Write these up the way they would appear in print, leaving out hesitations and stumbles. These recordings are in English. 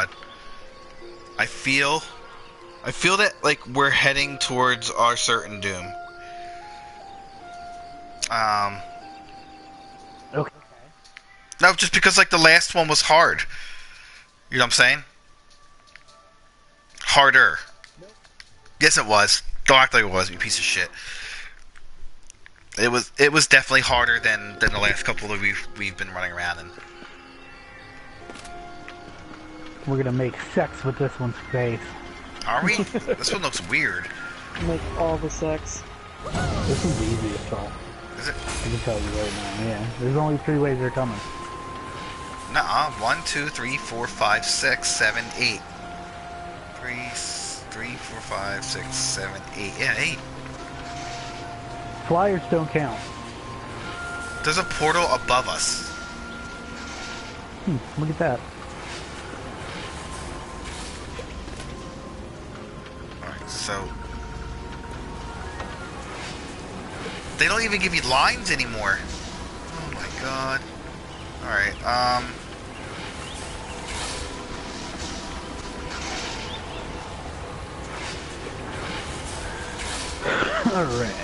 god. I feel that like we're heading towards our certain doom. Okay. No, just because like the last one was hard. You know what I'm saying? Harder. Nope. Yes, it was. Don't act like it was, you piece of shit. It was definitely harder than the last couple that we've been running around in. We're gonna make sex with this one's face. Are we? This one looks weird. Make all the sex. This one's easy as fuck. Is it? I can tell you right now, yeah. There's only 3 ways they're coming. Nuh-uh. 1, 2, 3, 4, 5, 6, 7, 8. 3, 4, 5, 6, 7, 8. Yeah, 8. Flyers don't count. There's a portal above us. Look at that. Alright, so... They don't even give you lines anymore. Oh my god. Alright, Alright.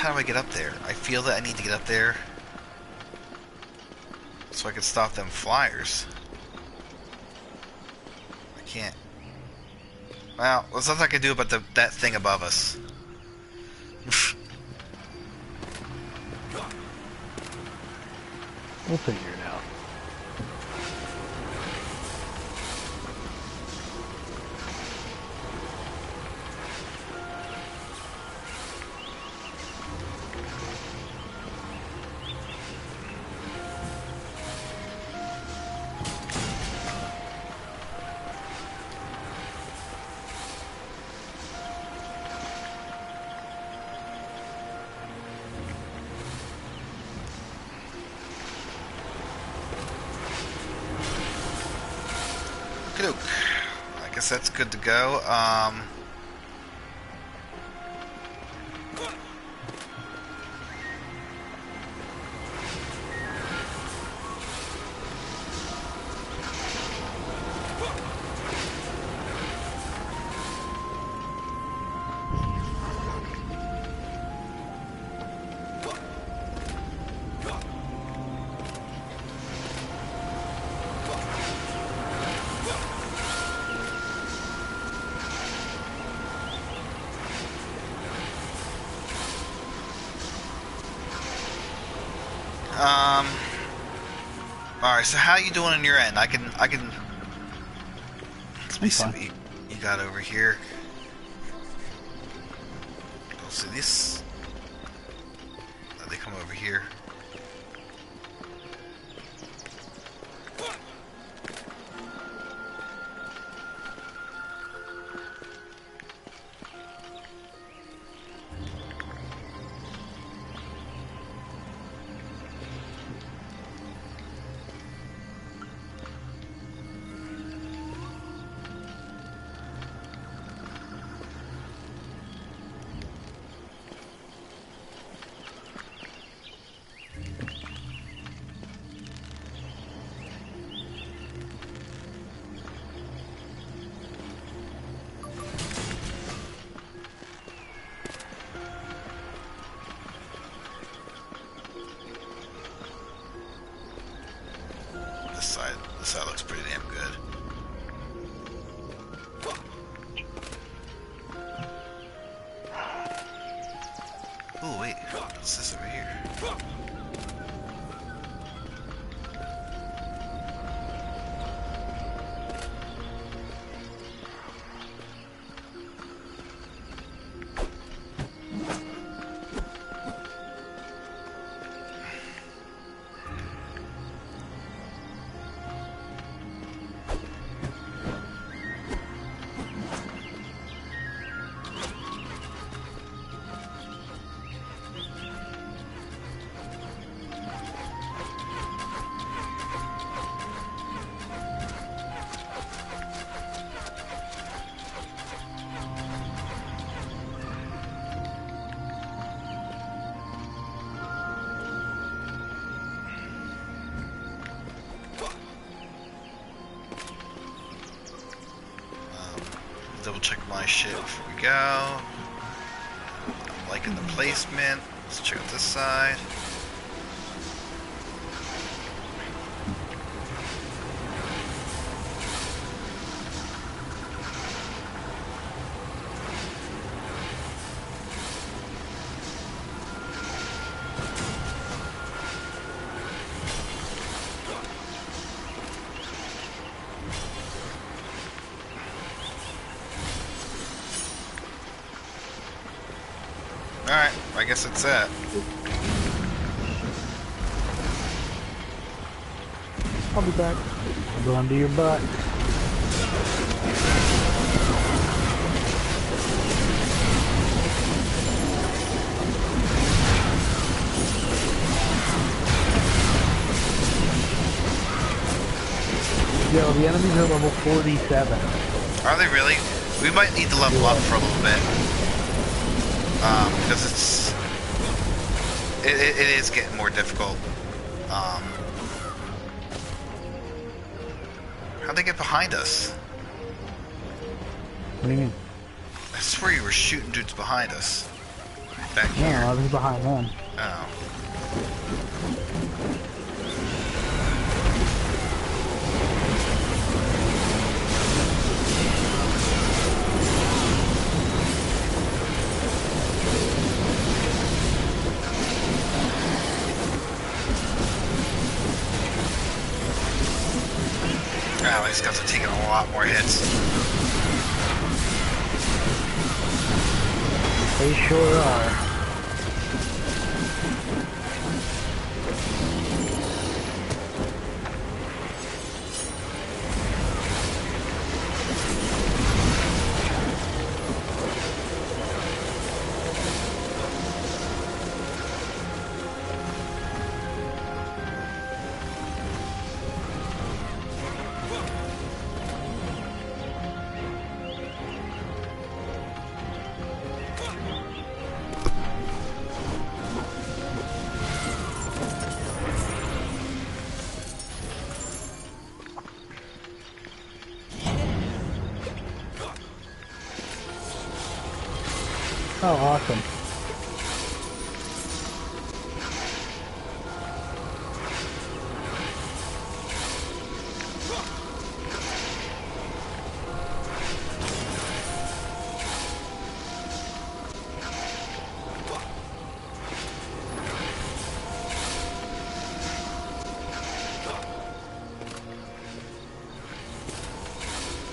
how do I get up there? I feel that I need to get up there so I can stop them flyers. I can't. Well, there's nothing I can do about that thing above us. We'll figure it out. I guess that's good to go. Alright, so how you doing on your end? I can... Let me see what you got over here. Go see this. Oh, they come over here. This side looks pretty damn good. Oh wait, what's this over here? double check my shit before we go. I'm liking the placement. Let's check out this side. Alright, I guess that's it. I'll be back. Go under your butt. Yo, the enemies are level 47. Are they really? We might need to level up for a little bit. Because it is getting more difficult. How'd they get behind us? What do you mean? I swear you were shooting dudes behind us. Back No, here. I was behind them. Oh. Oh, these guys are taking a lot more hits. They sure are. Oh, awesome.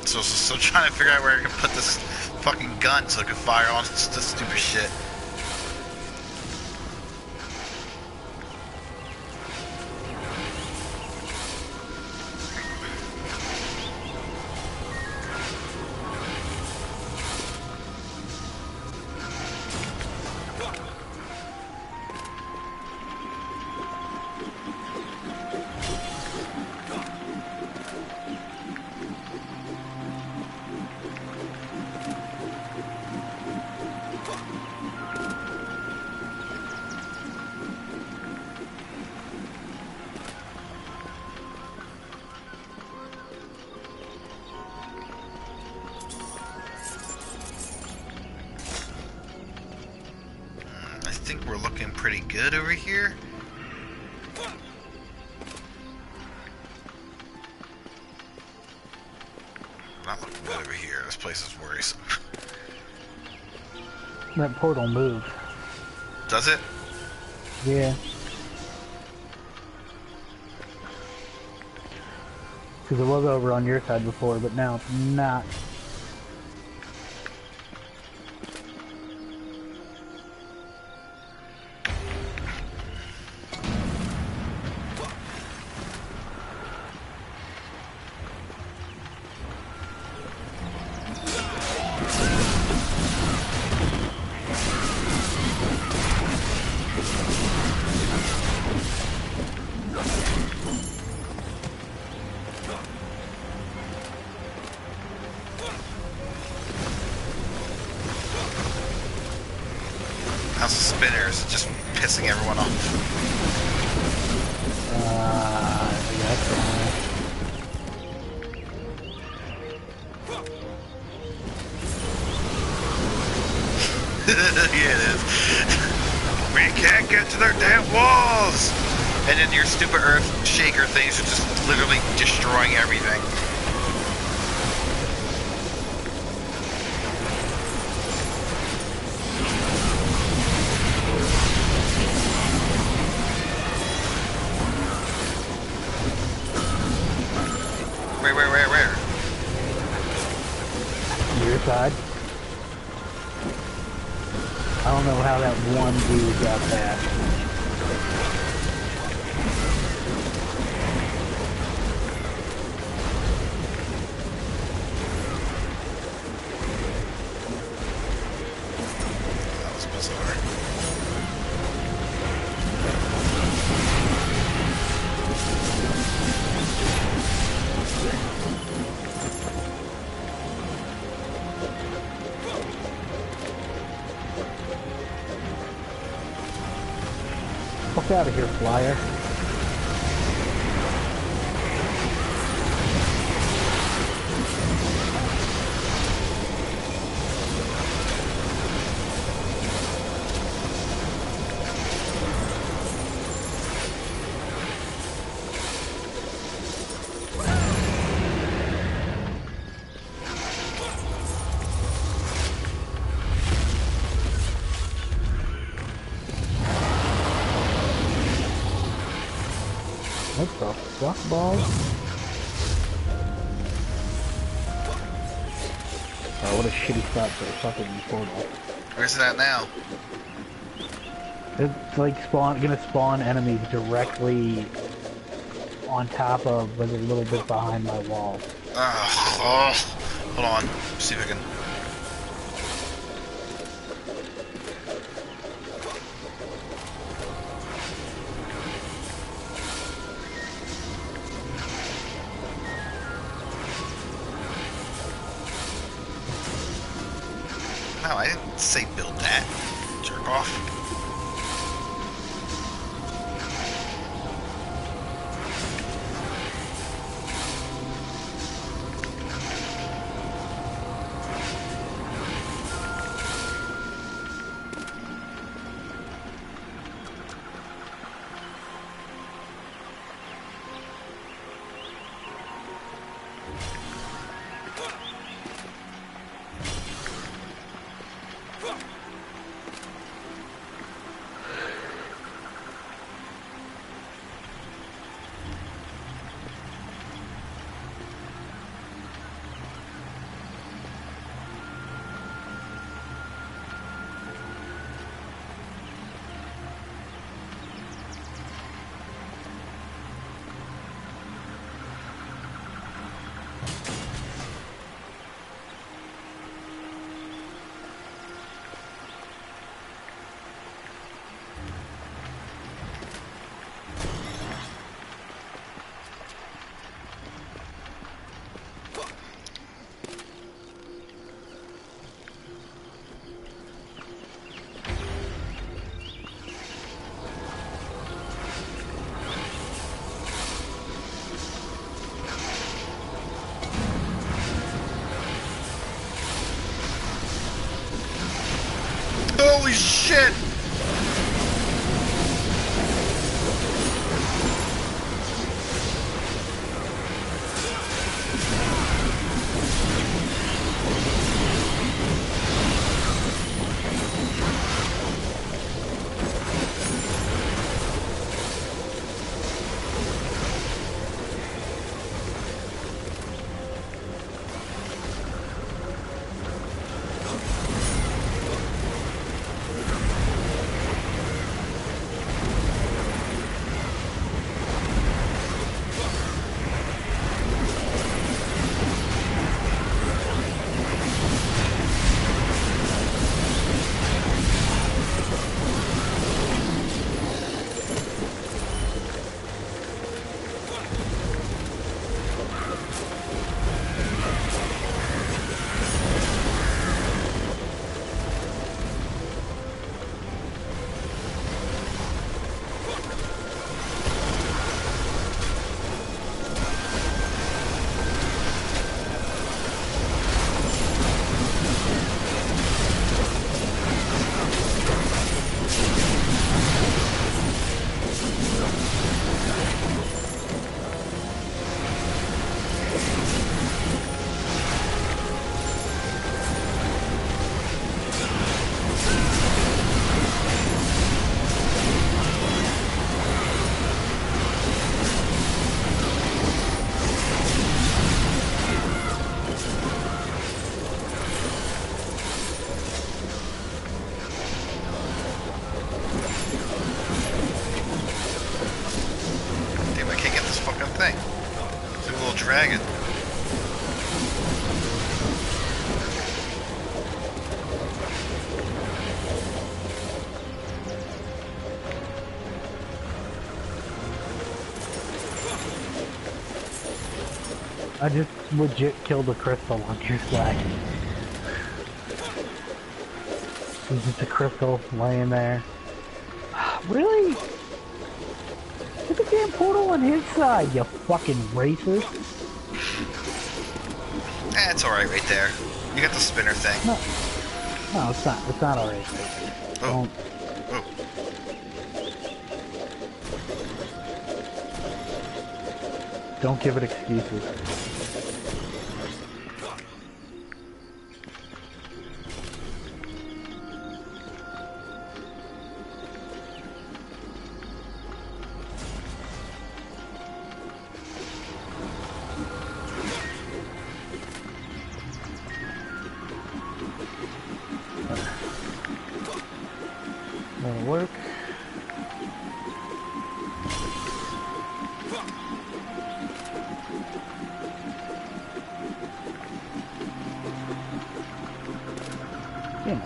So still trying to figure out where I can put this fucking gun so I can fire on this stupid shit. I think we're looking pretty good over here. Not looking good over here. This place is worrisome. That portal moved. Does it? Yeah. Because it was over on your side before, but now it's not. How's the spinners? Just pissing everyone off. I guess. Yeah, it is. We can't get to their damn walls! And then your stupid earth shaker things are just literally destroying everything. Where? Your side. I don't know how that one dude got past. That was bizarre. Fuck out of here, flyer. What the fuck, balls? Oh, what a shitty spot for a fucking portal. Where's it at now? It's like gonna spawn enemies directly on top of, but a little bit behind my wall. Oh, hold on. See if I can. No, I didn't say build that. Jerk off. Holy shit! I just legit killed a crystal on your side. There's just a crystal laying there. Really? Look at the damn portal on his side, you fucking racist. It's alright right there. You got the spinner thing. No, it's not. It's not alright. Oh. Oh. Don't give it excuses. That'll work. Yeah.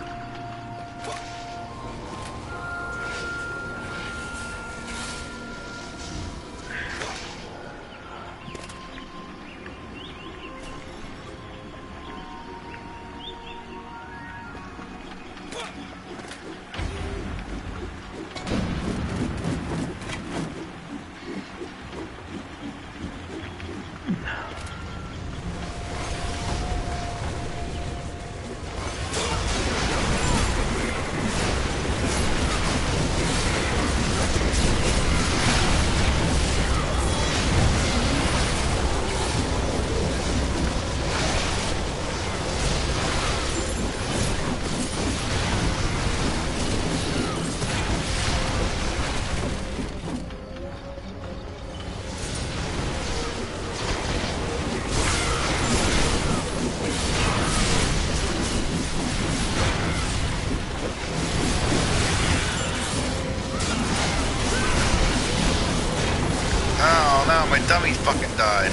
Oh no, my dummy fucking died.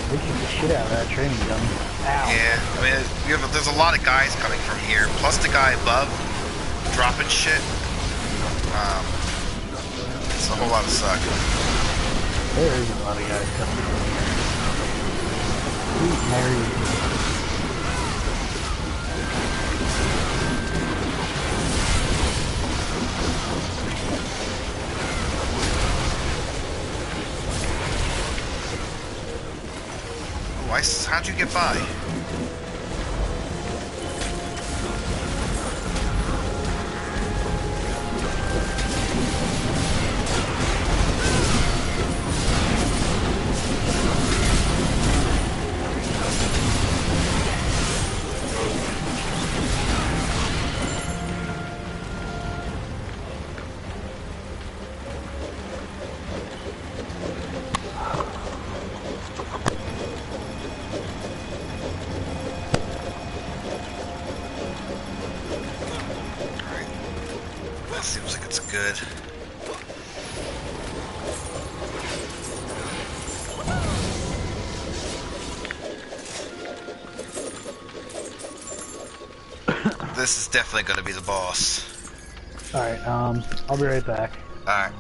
They kicked the shit out of that training dummy. Ow. Yeah, I mean, there's a lot of guys coming from here, plus the guy above dropping shit. It's a whole lot of suck. There is a lot of guys coming from here. Sweet Mary. How'd you get by? Seems like it's good. This is definitely going to be the boss. Alright, I'll be right back. Alright.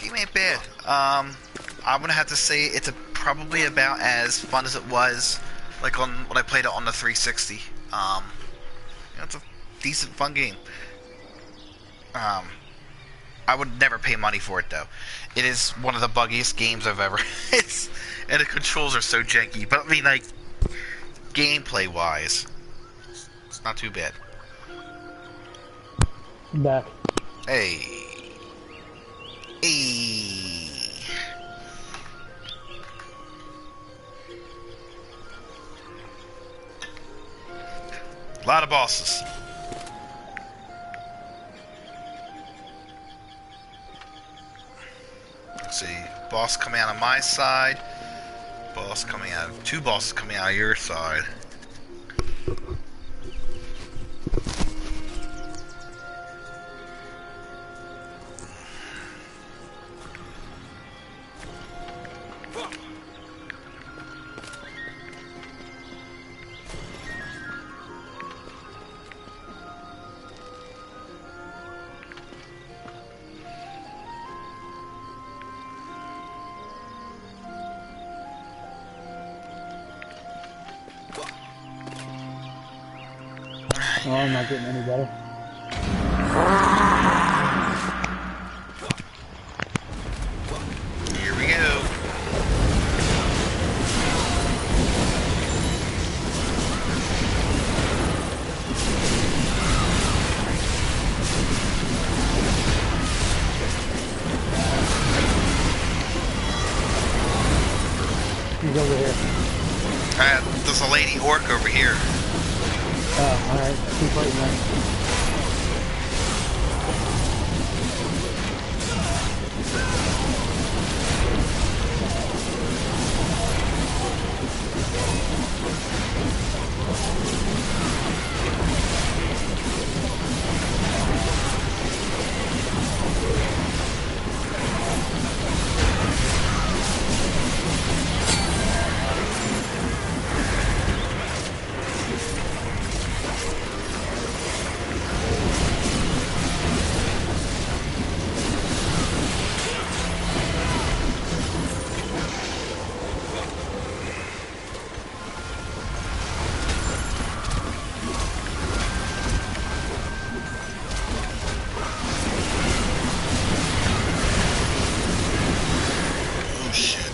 game ain't bad. I'm gonna have to say it's probably about as fun as it was, like on when I played it on the 360. It's a decent, fun game. I would never pay money for it though. It is one of the buggiest games I've ever. And the controls are so janky. But I mean, like gameplay wise, it's not too bad. Back. Hey. Hey. A lot of bosses. Let's see. Boss coming out on my side. Boss coming out. Two bosses coming out of your side. Oh, I'm not getting any better. Here we go. He's over here. There's a lady orc over here. Oh, alright. Keep fighting that. Oh shit.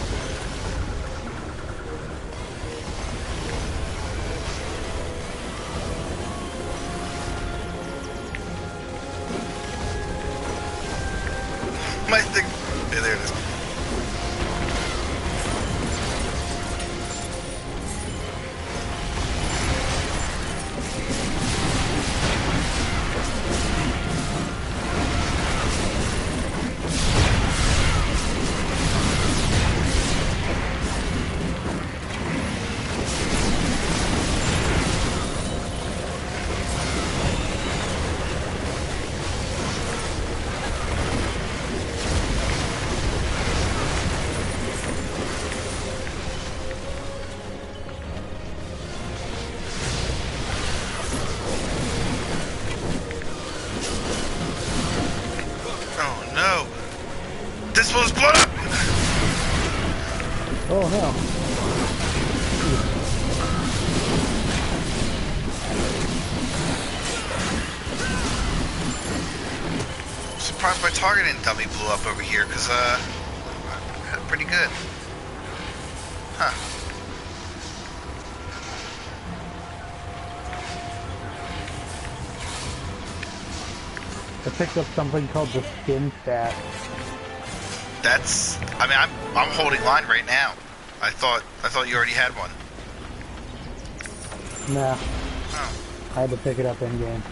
My thing. Yeah, there it is. Oh no! This one's blown up! Oh, no. Surprised my targeting dummy blew up over here, because, I had it pretty good. Huh. I picked up something called the skin stat. That's, I mean, I'm holding line right now. I thought you already had one. Nah. Oh. I had to pick it up in game.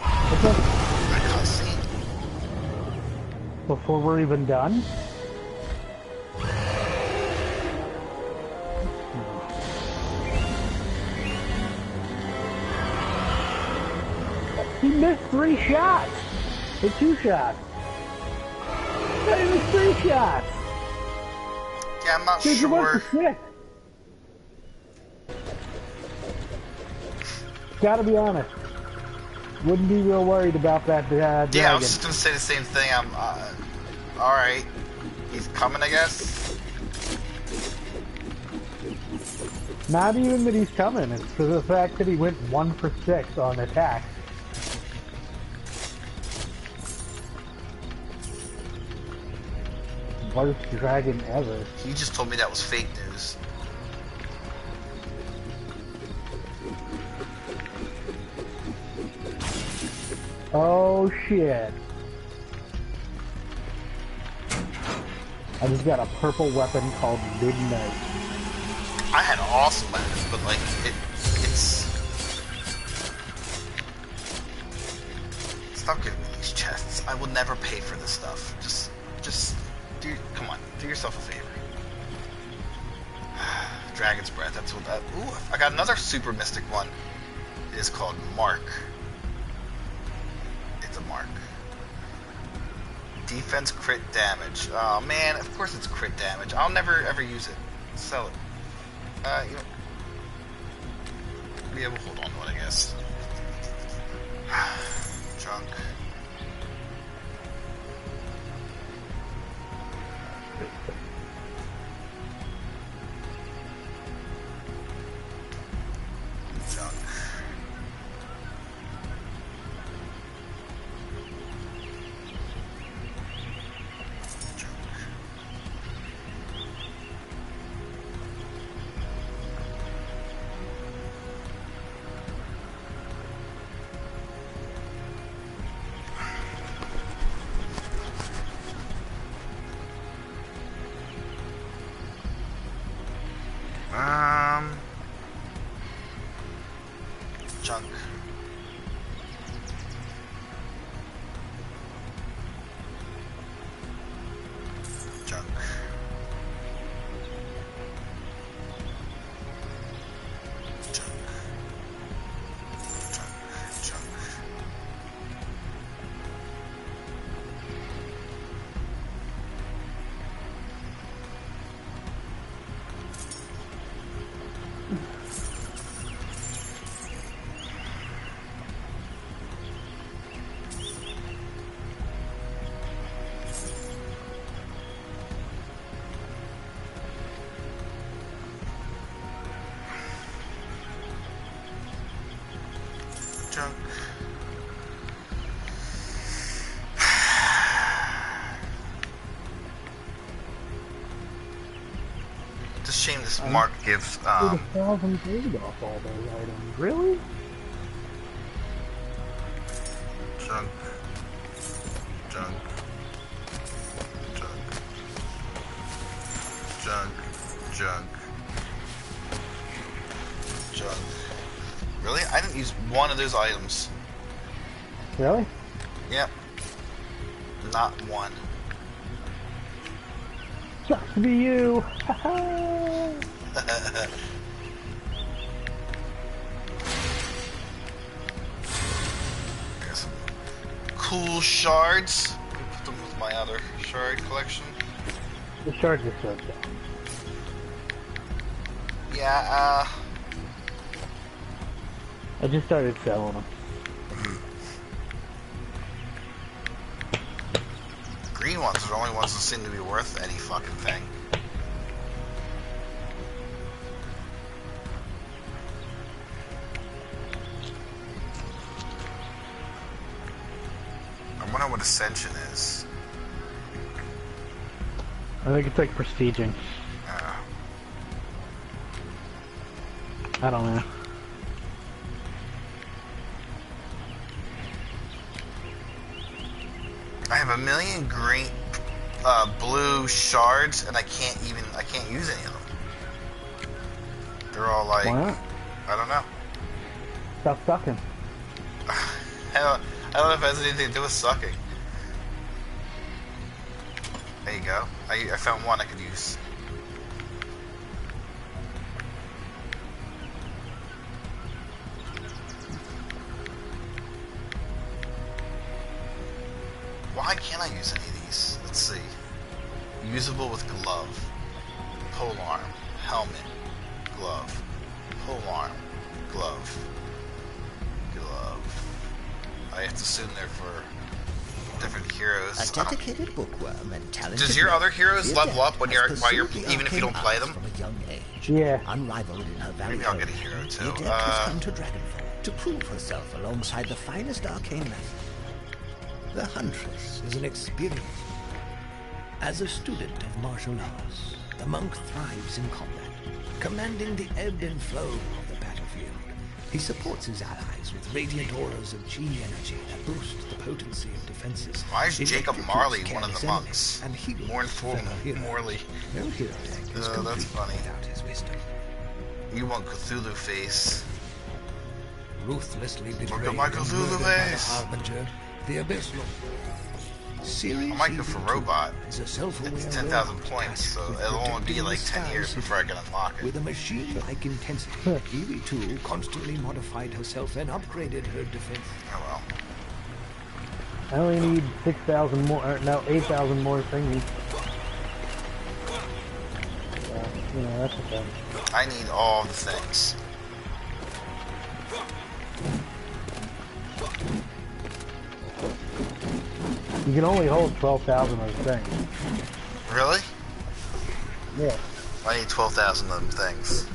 I can't see. Before we're even done? He missed 3 shots! Or 2 shots. He missed 3 shots! Yeah, I'm not Dude, you went sure. for 6. Gotta be honest. Wouldn't be real worried about that dragon. Yeah, I was just gonna say the same thing. I'm, alright. He's coming, I guess? Not even that he's coming. It's for the fact that he went 1 for 6 on attack. Worst dragon ever. You just told me that was fake news. Oh shit. I just got a purple weapon called Midnight. I had awesome weapons, but like, it's... Stop giving me these chests. I will never pay for this stuff. Just, come on, do yourself a favor. Dragon's Breath, that's what that... Ooh, I got another super mystic one. It is called Mark. It's a Mark. Defense crit damage. Oh man, of course it's crit damage. I'll never ever use it. Sell it. You know... Yeah, we'll hold on to it, I guess. Junk. Junk. Junk. Junk. Junk. Junk. Junk. It's a shame this Mark gives, Dude, 1,000 paid off all those items. Really? Junk. Junk. Junk. Junk. Junk. Junk. Really? I didn't use one of those items. Really? Yep. Not one. Sucks to be you. There's some cool shards. Let me put them with my other shard collection. The shards are so dumb. Yeah, I just started selling them. green ones are the only ones that seem to be worth any fucking thing. I wonder what Ascension is. I think it's like prestiging. I don't know. I have a million green, blue shards, and I can't use any of them. They're all like, Why not? I don't know. Stop sucking. I don't know if it has anything to do with sucking. There you go. I found one I could use. Why can't I use any of these? Let's see. Usable with glove. Polearm. Helmet. Glove. Polearm. Glove. glove. I have to assume they're for different A heroes. dedicated bookworm and talented. Does your other heroes the level up adept when has while you're pursued the even if you don't arcane play arts them? from a young age. Yeah. Unrivaled in her very Maybe I'll own, get a hero too. the adept has come to Dragonfall to prove herself alongside the finest arcane methods. The Huntress is an experience. As a student of martial arts, the monk thrives in combat, commanding the ebb and flow of the battlefield. He supports his allies with radiant auras of chi energy that boost the potency of defenses. Why is It Jacob executes Marley one of the careless monks? enemies and heals Mournful fellow heroes. Morley. No hero deck is That's complete funny. without his wisdom. You want Cthulhu face. Ruthlessly Look at betrayed my and Cthulhu murdered by the face. Harbinger, the Abyssal. Series I might go for Robot. is a self-aware It's 10,000 robot points, tasked so with it'll only be protecting like the 10 years skies before I can unlock it. with a machine-like intensity. EV2 constantly modified herself and upgraded her defense. Oh well. I only need 6,000 more, or no, 8,000 more thingies. You know, that's the thing. I need all the things. You can only hold 12,000 of the things. Really? Yeah. I need 12,000 of them things.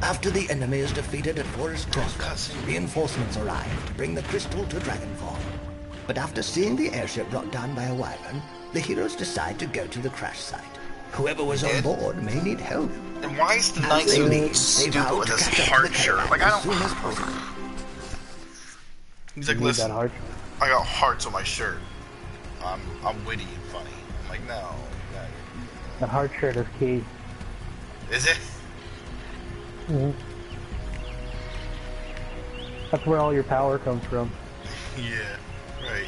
After the enemy is defeated at Forest Crossroads, reinforcements arrive to bring the crystal to Dragonfall. But after seeing the airship brought down by a wyvern, the heroes decide to go to the crash site. Whoever was on board may need help. And why is the As knight they so leave, they stupid vow with to his catch up to heart the shirt? caravan Like, I as soon as don't... possible. He's You like, need listen, that heart. I got hearts on my shirt. I'm witty and funny. I'm like, no. That heart shirt is key. Is it? hmm That's where all your power comes from. Yeah, right.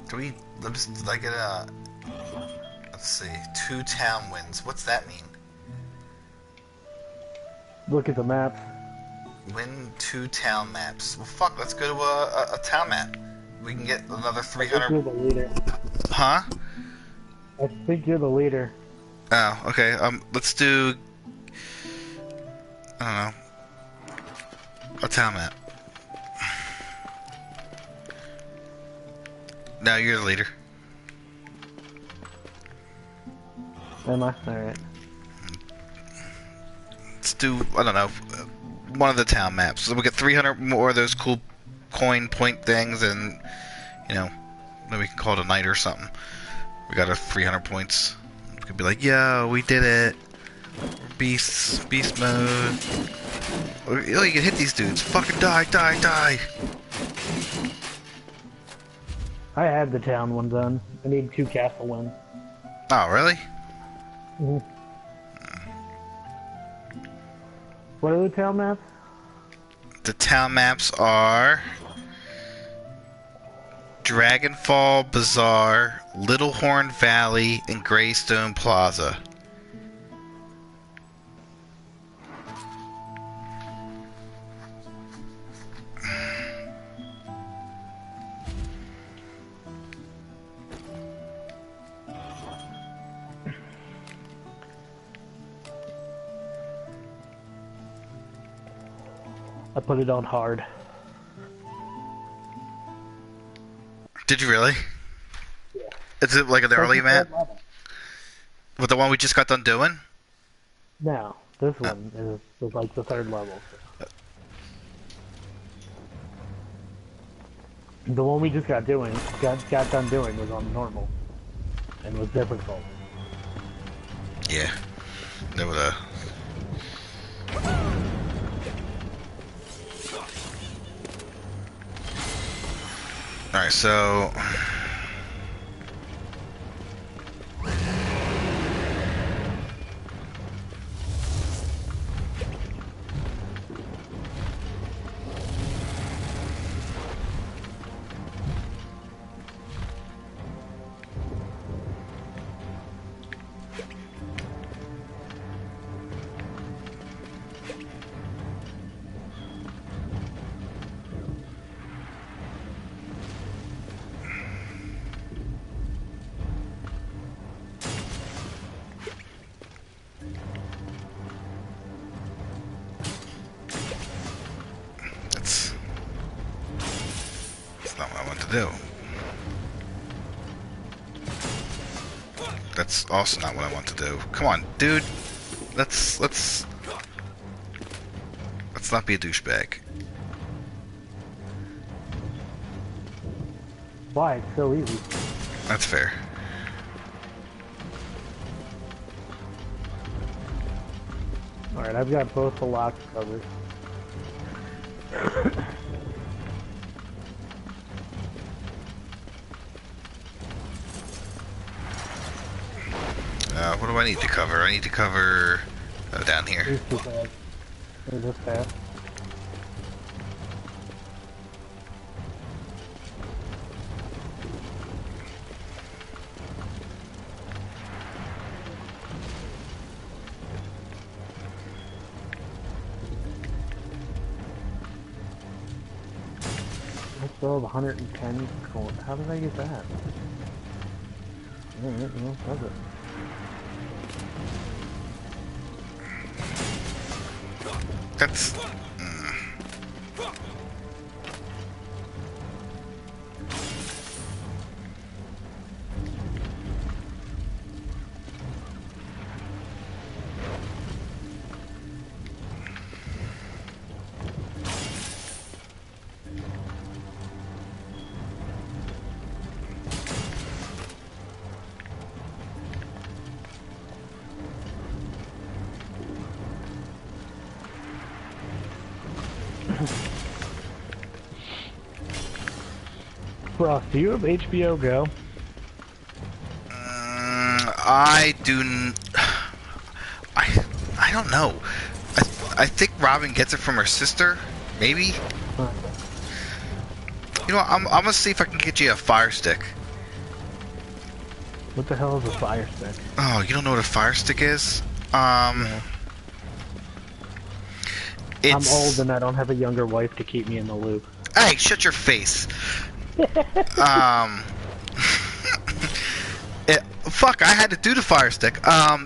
Do we, let's like it, let's see, 2 town wins. What's that mean? Look at the map. Win 2 town maps. Well, fuck, let's go to a town map. We can get another I think you're 300. the leader. Huh? I think you're the leader. Oh, okay. Let's do, I don't know, a town map. No, you're the leader. Am I? Alright. Let's do, I don't know, one of the town maps. So we get 300 more of those cool coin point things, and, you know, then we can call it a night or something. We got our 300 points. We could be like, yo, we did it. Beast mode. Oh, you can hit these dudes. Fucking die. I had the town one done. I need 2 castle ones. Oh, really? hmm What are the town maps? The town maps are Dragonfall Bazaar, Little Horn Valley, and Greystone Plaza. I put it on hard. Did you really? Yeah. Is it like an early Second, map? third level. With the one we just got done doing? No, this one is like the 3rd level. The one we just got done doing was on normal and was difficult. Yeah. There was a... Alright, so... That's not what I want to do. That's also not what I want to do. Come on, dude. Let's not be a douchebag. Why? It's so easy. That's fair. Alright, I've got both the locks covered. What do I need to cover? I need to cover down here. These two paths. There's this path. I still have 110 gold. How did I get that? Alright, well, that's it. That's... Frost, do you have HBO Go? I do... I don't know. I think Robin gets it from her sister, maybe? You know what, I'm gonna see if I can get you a Fire Stick. What the hell is a Fire Stick? Oh, you don't know what a Fire Stick is? No. I'm It's... old and I don't have a younger wife to keep me in the loop. Hey, shut your face. Fuck, I had to do the Fire Stick.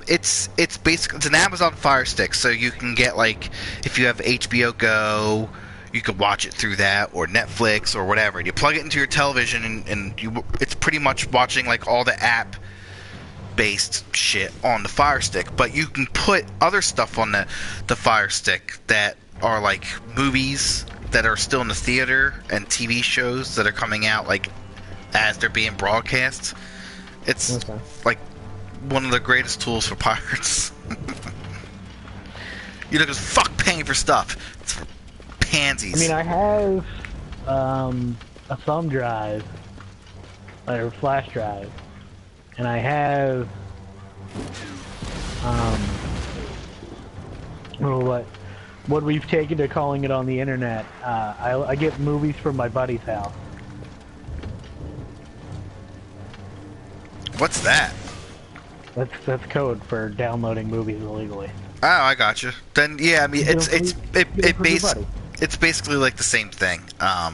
It's basically, it's an Amazon Fire Stick, so you can get, like, if you have HBO Go, you can watch it through that, or Netflix, or whatever. You plug it into your television, and it's pretty much watching, like, all the app-based shit on the Fire Stick, but you can put other stuff on the Fire Stick that are, like, movies that are still in the theater, and TV shows that are coming out, like, as they're being broadcast. It's Okay. like one of the greatest tools for pirates. You know, because fuck paying for stuff. It's for pansies. I mean, I have a thumb drive, or flash drive, and I have what we've taken to calling it on the internet. I get movies from my buddy's house. What's that? That's code for downloading movies illegally. Oh, I got you. Then yeah, I mean it's basically like the same thing. Yeah.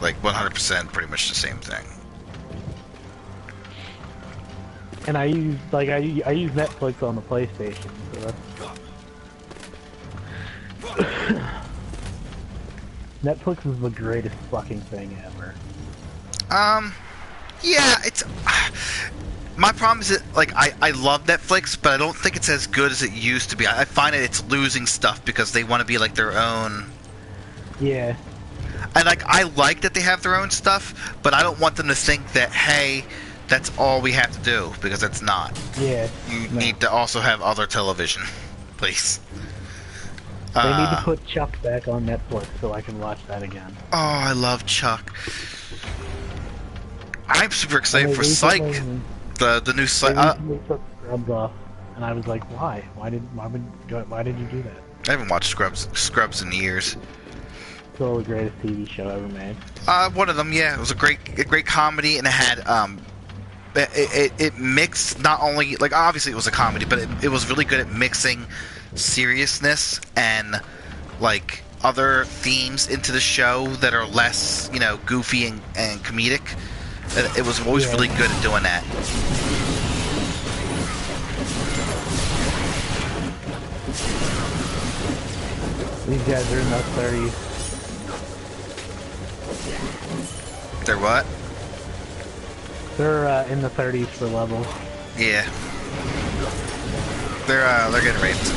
Like 100% pretty much the same thing. And I use Netflix on the PlayStation, so that's Netflix is the greatest fucking thing ever. Yeah, it's... My problem is that, like, I love Netflix, but I don't think it's as good as it used to be. I find that it's losing stuff because they want to be, like, their own... Yeah. And, like, I like that they have their own stuff, but I don't want them to think that, hey, that's all we have to do, because it's not. Yeah. You need to also have other television, please. They need to put Chuck back on Netflix so I can watch that again. Oh, I love Chuck. I'm super And excited they for Psych. recently- The new They Psych. recently took Scrubs off, and I was like, why? Why did you do that? I haven't watched Scrubs in years. Still the greatest TV show ever made. One of them, yeah. It was a great comedy, and it had it mixed not only like obviously it was a comedy, but it was really good at mixing seriousness and like other themes into the show that are less, goofy and comedic. It was always really good at doing that. These guys are in their 30s. They're what? They're in the 30s for levels. Yeah. They're getting raped.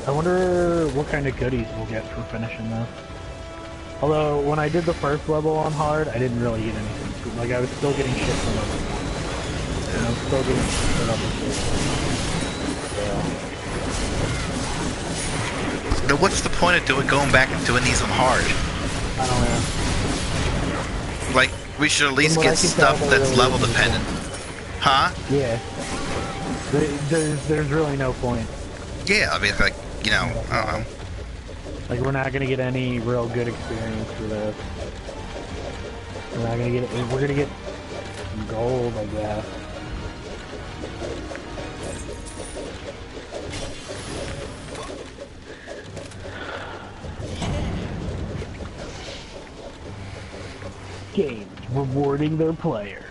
I wonder what kind of goodies we'll get for finishing this. Although, when I did the first level on hard, I didn't really get anything. Like, I was still getting shit from level 1. And I was still getting shit from level 2. So... Now, what's the point of going back and doing these on hard? I don't know. Like, we should at least get stuff that's level dependent. Huh? Yeah. There's really no point. Yeah, I mean, like, I don't know. Like, we're not gonna get any real good experience for this. We're not gonna get. We're gonna get some gold, I guess. Games rewarding their players.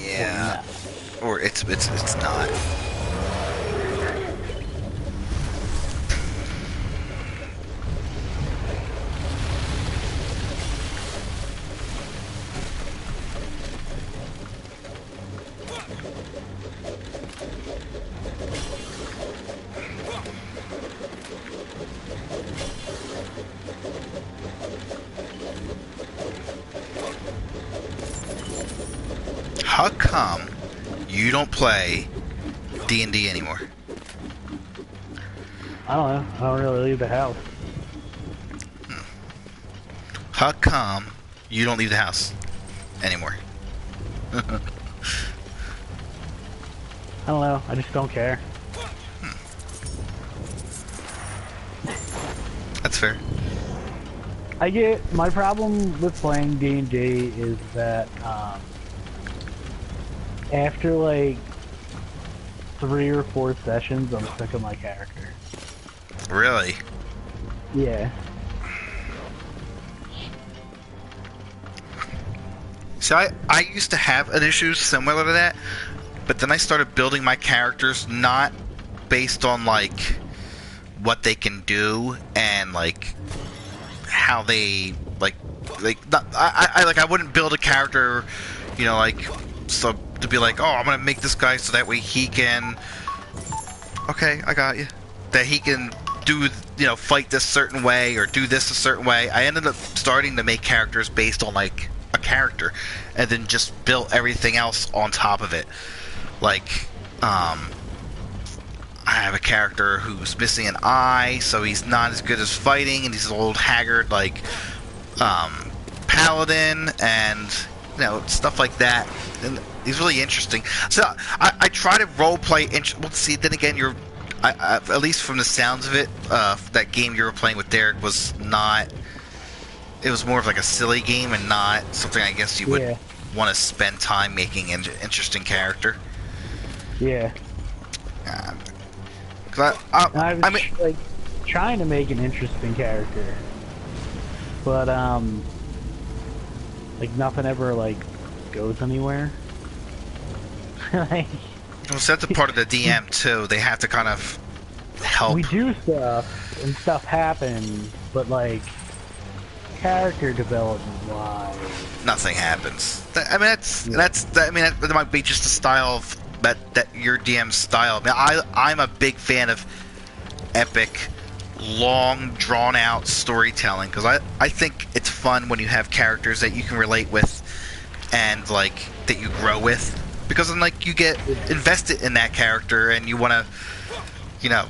Yeah. Or it's not. How come you don't play D&D anymore? I don't know. I don't really leave the house. How come you don't leave the house anymore? I don't know. I just don't care. That's fair. I get my problem with playing D&D is that after like 3 or 4 sessions, I'm sick of my character. Really? Yeah. So I used to have an issue similar to that, but then I started building my characters not based on like what they can do and like how they I wouldn't build a character, like so to be like, oh, I'm gonna make this guy so that way he can. Okay, I got you. That he can do, fight this certain way or do this a certain way. I ended up starting to make characters based on like a character, and then just built everything else on top of it. Like, I have a character who's missing an eye, so he's not as good as fighting, and he's an old haggard like paladin, and stuff like that. And he's really interesting. So I try to role play. Well, see, then again, at least from the sounds of it, that game you were playing with Derek was not. It was more of like a silly game and not something I guess you would want to spend time making an interesting character. Yeah. I mean, like trying to make an interesting character, but like nothing ever like goes anywhere. Like, well, so that's a part of the DM too. They have to kind of help. We do stuff and stuff happens, but like character development wise, nothing happens. I mean, that might be just a style of that your DM style. I mean, I'm a big fan of epic, long, drawn out storytelling because I think it's fun when you have characters that you can relate with and like that you grow with, because then like you get invested in that character and you want to, you know,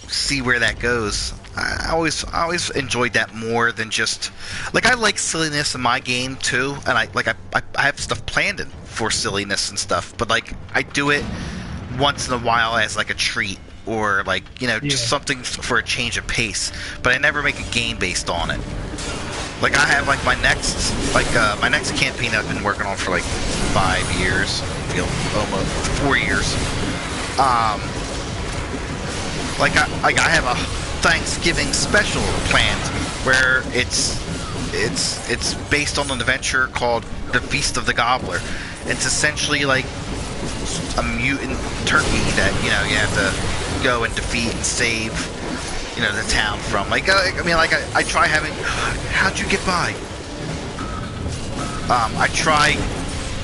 see where that goes. I always enjoyed that more than just like I like silliness in my game too, and I have stuff planned in for silliness and stuff, but like I do it once in a while as like a treat or like, you know, just something for a change of pace. But I never make a game based on it. Like I have like my next campaign I've been working on for like 5 years, I feel almost 4 years. Like I have a Thanksgiving special planned where it's based on an adventure called The Feast of the Gobbler. It's essentially like a mutant turkey that, you know, you have to go and defeat and save, you know, the town from. Like I try having. How'd you get by? I try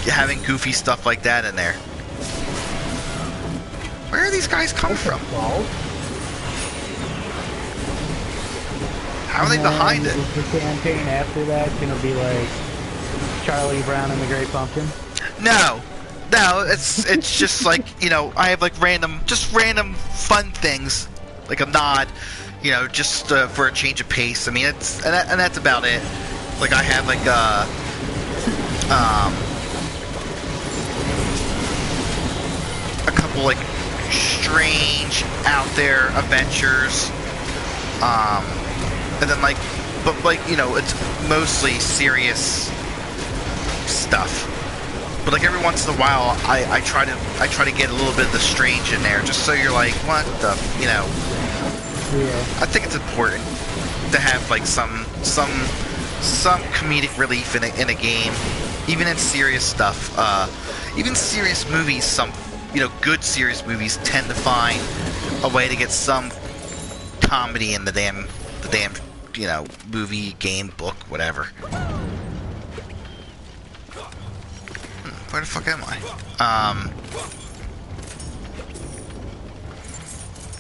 having goofy stuff like that in there. Where are these guys come from? How are they behind it? Is the campaign after that gonna be like Charlie Brown and the Great Pumpkin? No, it's just like, you know, I have like random fun things, like a nod, you know, just for a change of pace. I mean, and that's about it. Like I have like a couple like strange out there adventures, and then like, but like, you know, it's mostly serious stuff. But like every once in a while, I try to get a little bit of the strange in there, just so you're like, what the, you know. Yeah. I think it's important to have like some comedic relief in a game, even in serious stuff. Even serious movies, some, you know, good serious movies tend to find a way to get some comedy in the damn you know, movie, game, book, whatever. Where the fuck am I?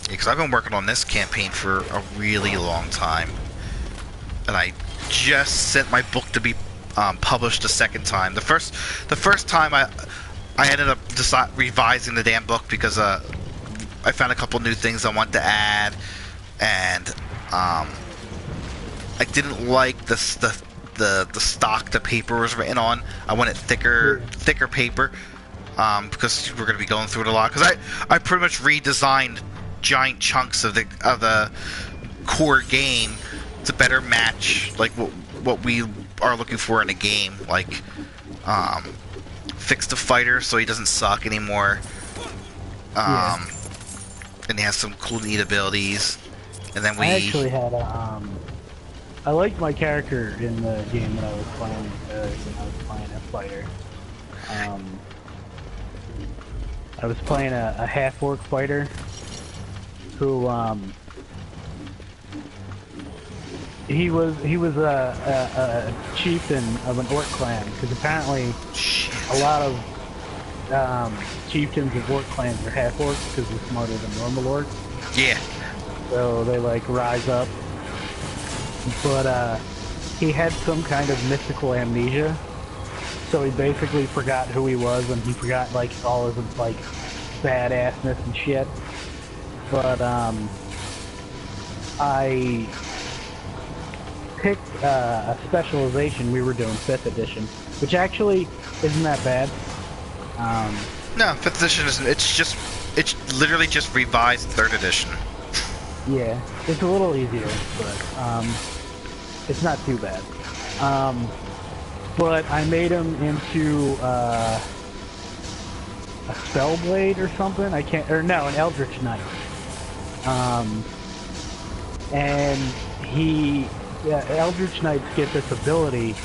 Because I've been working on this campaign for a really long time, and I just sent my book to be published a second time. The first time I ended up revising the damn book because I found a couple new things I wanted to add, and I didn't like the stock the paper was written on. I wanted thicker paper, because we're going to be going through it a lot. Because I pretty much redesigned giant chunks of the core game to better match like what we are looking for in a game. Like fix the fighter so he doesn't suck anymore. And he has some cool neat abilities. And then we actually had a I liked my character in the game that I was playing when I was playing a fighter. I was playing a half-orc fighter who he was a chieftain of an orc clan, because apparently a lot of chieftains of orc clans are half-orcs because they're smarter than normal orcs. Yeah. So they like rise up. But he had some kind of mystical amnesia, so he basically forgot who he was, and he forgot like all his like badassness and shit. But I picked a specialization we were doing 5th edition, which actually isn't that bad. No, 5th edition isn't. It's literally just revised 3rd edition. Yeah, it's a little easier, but it's not too bad. But I made him into a Spellblade or something. An Eldritch Knight. And Eldritch Knights get this ability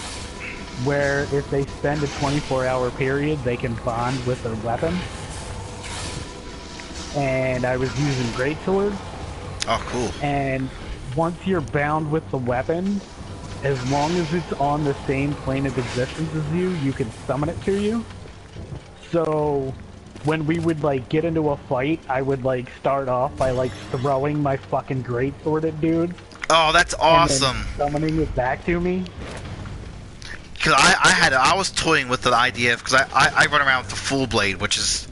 where if they spend a 24-hour period, they can bond with their weapon. And I was using Greatsword. Oh, cool. And once you're bound with the weapon, as long as it's on the same plane of existence as you, you can summon it to you. So when we would like get into a fight, I would like start off by like throwing my fucking greatsword at dudes. Oh, that's awesome. And then summoning it back to me. because I was toying with the idea because I run around with the full blade, which is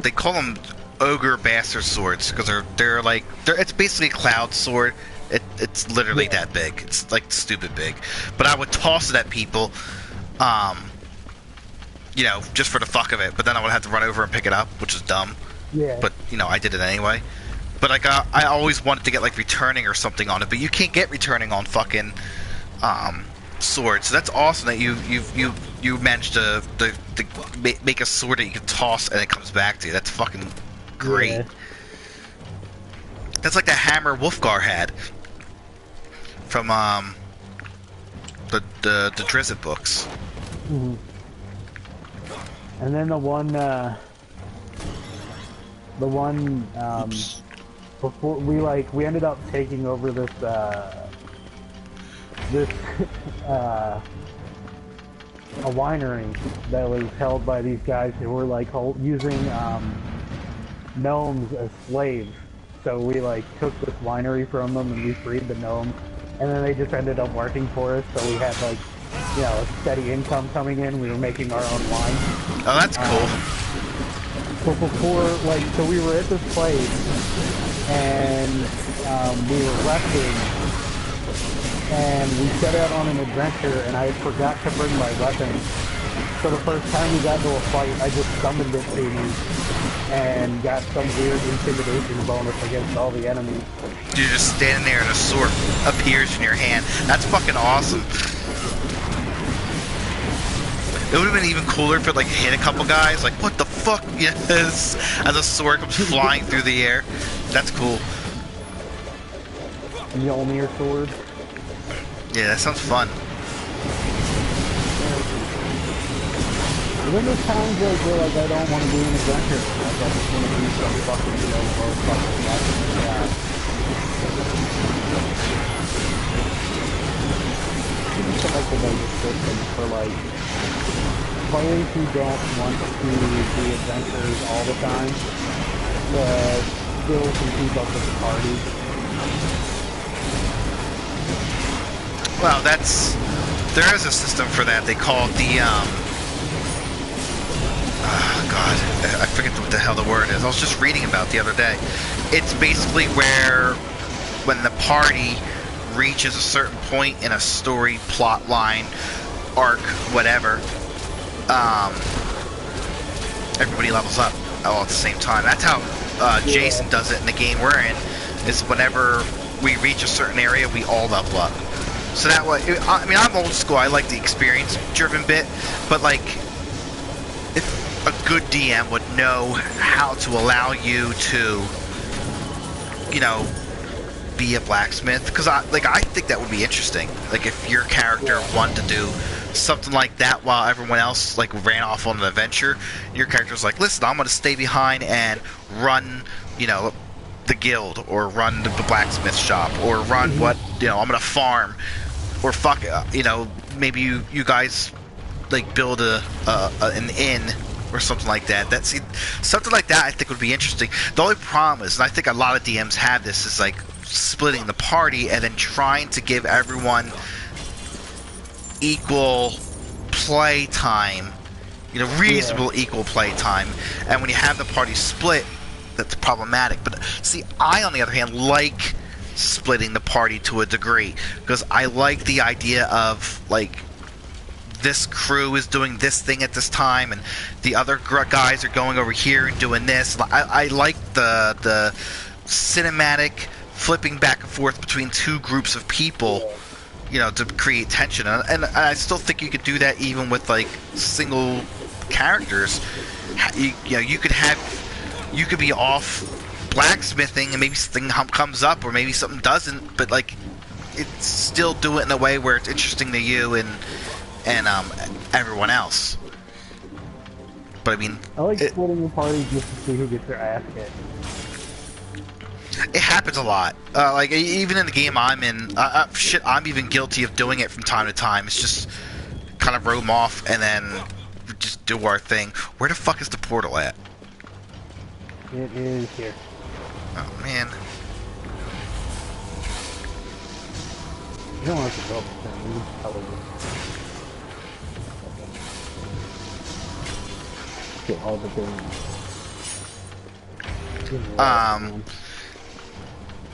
they call them ogre bastard swords because they're it's basically a cloud sword. It's literally that big. It's like stupid big. But I would toss it at people, you know, just for the fuck of it. But then I would have to run over and pick it up, which is dumb. Yeah. But you know, I did it anyway. But like I always wanted to get like returning or something on it, but you can't get returning on fucking swords. So that's awesome that you managed to make a sword that you can toss and it comes back to you. That's fucking great. Yeah. That's like the hammer Wolfgar had from the Drizzt books. Mm-hmm. And then the one before we ended up taking over this a winery that was held by these guys who were like using gnomes as slaves. So we like took this winery from them and we freed the gnomes, and then they just ended up working for us. So we had like, you know, a steady income coming in. We were making our own wine. Oh, that's cool. But before, like, so we were at this place, and we were resting, and we set out on an adventure, and I forgot to bring my weapon. So the first time we got into a fight, I just summoned it to me, and got some weird intimidation bonus against all the enemies. You're just standing there and a sword appears in your hand. That's fucking awesome. It would have been even cooler if it like hit a couple guys, like what the fuck, yes, as a sword comes flying through the air. That's cool. Mjolnir sword. Yeah, that sounds fun. And then there's times where like I don't want to do an adventure. Like I just want to do some fucking, you know, low fucking life. Just like the basic system for like players who don't want to do adventures all the time, but still can keep up with the party. Well, there is a system for that. They call it the God, I forget what the hell the word is. I was just reading about it the other day. It's basically where when the party reaches a certain point in a story, plot line, arc, whatever, everybody levels up all at the same time. That's how Jason does it in the game we're in, is whenever we reach a certain area, we all level up. So that way, I mean, I'm old school, I like the experience-driven bit, but like, if a good DM would know how to allow you to, you know, be a blacksmith, because I think that would be interesting. Like if your character wanted to do something like that while everyone else like ran off on an adventure, your character's like, listen, I'm gonna stay behind and run, you know, the guild, or run the blacksmith shop, or run what, you know, I'm gonna farm, or fuck, you know, maybe you guys like build an inn or something like that. Something like that I think would be interesting. The only problem is, and I think a lot of DMs have this, is like splitting the party and then trying to give everyone equal play time, you know, reasonable equal play time. And when you have the party split, that's problematic. But see, I on the other hand like splitting the party to a degree, because I like the idea of like, this crew is doing this thing at this time, and the other guys are going over here and doing this. I like the cinematic flipping back and forth between two groups of people, you know, to create tension. And I still think you could do that even with like single characters. You know, you could be off blacksmithing and maybe something comes up, or maybe something doesn't, but like, it's still do it in a way where it's interesting to you and everyone else. But I mean, I like splitting the party just to see who gets their ass kicked. It happens a lot. Like even in the game I'm in, shit, I'm even guilty of doing it from time to time. It's just kind of roam off and then just do our thing. Where the fuck is the portal at? It is here. Oh man. You don't have to build anything. You can probably get all the things.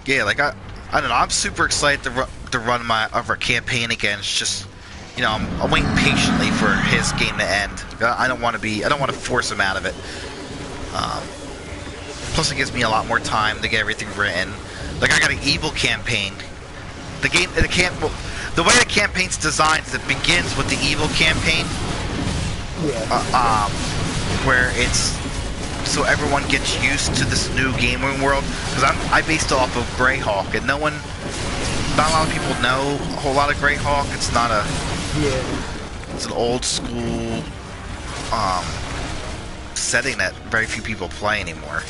Yeah, like I don't know. I'm super excited to run our campaign again. It's just, you know, I'm waiting patiently for his game to end. I don't want to force him out of it. Plus, it gives me a lot more time to get everything written. Like I got an evil campaign. The way the campaign's designed is it begins with the evil campaign. Yeah. Where it's so everyone gets used to this new gaming world. Because I based it off of Greyhawk, and not a lot of people know a whole lot of Greyhawk. It's not a It's an old school setting that very few people play anymore.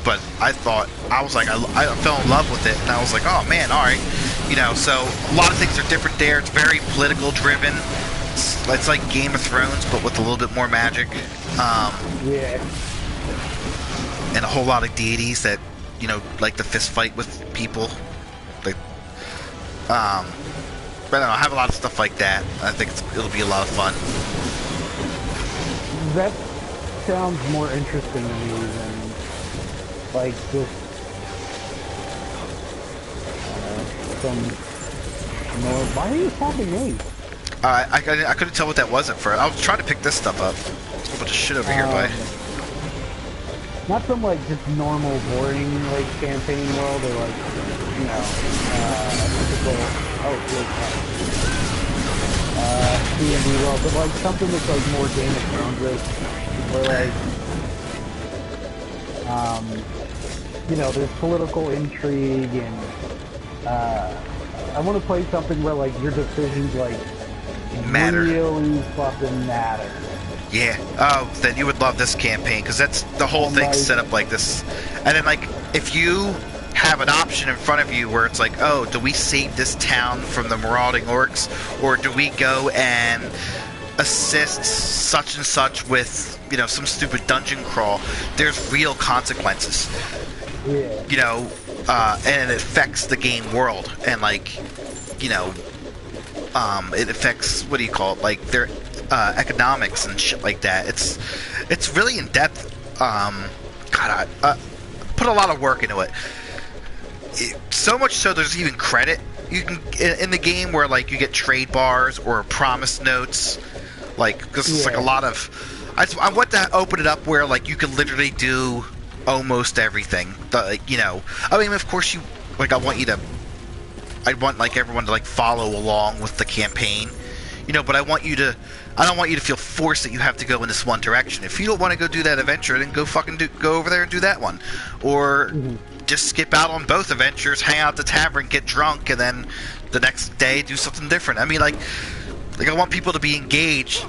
But I fell in love with it, and I was like, oh man, alright. You know, so a lot of things are different there. It's very political driven. It's like Game of Thrones, but with a little bit more magic. And a whole lot of deities that, you know, like to fist fight with people. Like, but I don't know, I have a lot of stuff like that. I think it'll be a lot of fun. That sounds more interesting to me than, like, just some more. Why are you stopping me? I couldn't tell what that was at first. I was trying to pick this stuff up. There's a whole bunch of shit over here, buddy. Not some, like, just normal, boring, like, campaign world, or, like, you know, typical, D&D world, but, like, something that's, like, more Game of Thrones, where, like, you know, there's political intrigue, and, I want to play something where, like, your decisions, like, matter. Really fucking matter. Yeah. Oh, then you would love this campaign, because that's the whole thing set up like this. And then, like, if you have an option in front of you where it's like, oh, do we save this town from the marauding orcs, or do we go and assist such and such with, you know, some stupid dungeon crawl, there's real consequences. Yeah. You know, and it affects the game world, and, like, you know, it affects, what do you call it, like, their economics and shit like that. It's really in depth. God, I put a lot of work into it. So much so there's even credit you can in the game where, like, you get trade bars or promise notes, like, because it's like a lot of. I want to open it up where, like, you can literally do almost everything. You know, I mean, of course I want, like, everyone to, like, follow along with the campaign, you know, but I don't want you to feel forced that you have to go in this one direction. If you don't want to go do that adventure, then go over there and do that one. Or just skip out on both adventures, hang out at the tavern, get drunk, and then the next day do something different. I mean, like I want people to be engaged,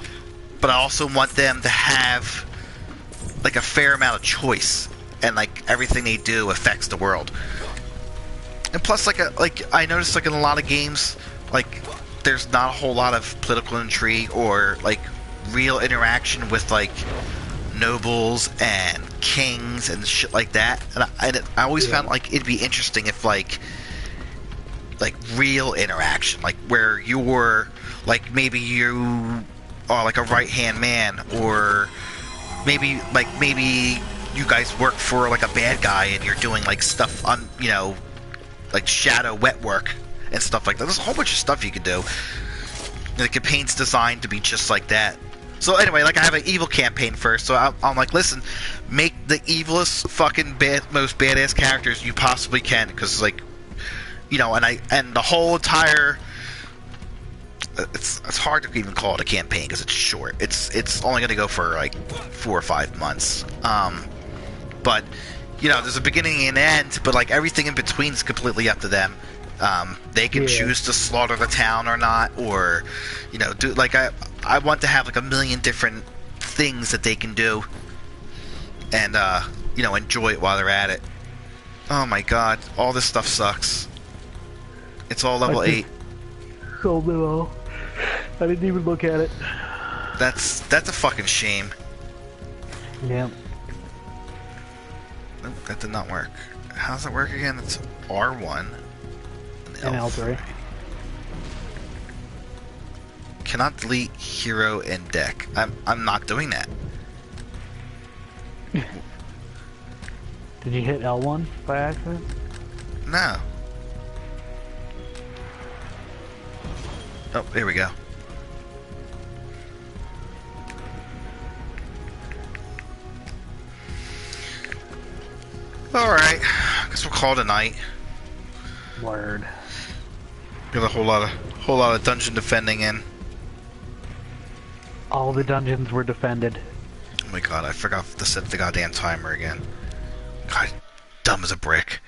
but I also want them to have, like, a fair amount of choice, and, like, everything they do affects the world. And plus, like I noticed, like, in a lot of games, like, there's not a whole lot of political intrigue or, like, real interaction with, like, nobles and kings and shit like that. And I always found, like, it'd be interesting if, like, real interaction, like, where you're, like, maybe you are, like, a right-hand man, or maybe you guys work for, like, a bad guy and you're doing, like, stuff on, you know, like, shadow wet work and stuff like that. There's a whole bunch of stuff you can do. And the campaign's designed to be just like that. So anyway, like, I have an evil campaign first, so I'm like, listen, make the evilest fucking most badass characters you possibly can, because, like, you know, and the whole entire, it's hard to even call it a campaign because it's short. It's only going to go for, like, 4 or 5 months. But, you know, there's a beginning and end, but, like, everything in between is completely up to them. They can choose to slaughter the town or not, or, you know, do, like, I want to have, like, a million different things that they can do, and, you know, enjoy it while they're at it. Oh my god, all this stuff sucks. It's all level 8. So little. I didn't even look at it. That's a fucking shame. Yeah. Nope, that did not work. How does it work again? It's R1 and L3. Cannot delete hero and deck. I'm not doing that. Did you hit L1 by accident? No. Oh, here we go. Alright. Guess we'll call it a night. Word. Got a whole lot of dungeon defending in. All the dungeons were defended. Oh my god, I forgot to set the goddamn timer again. God, dumb as a brick.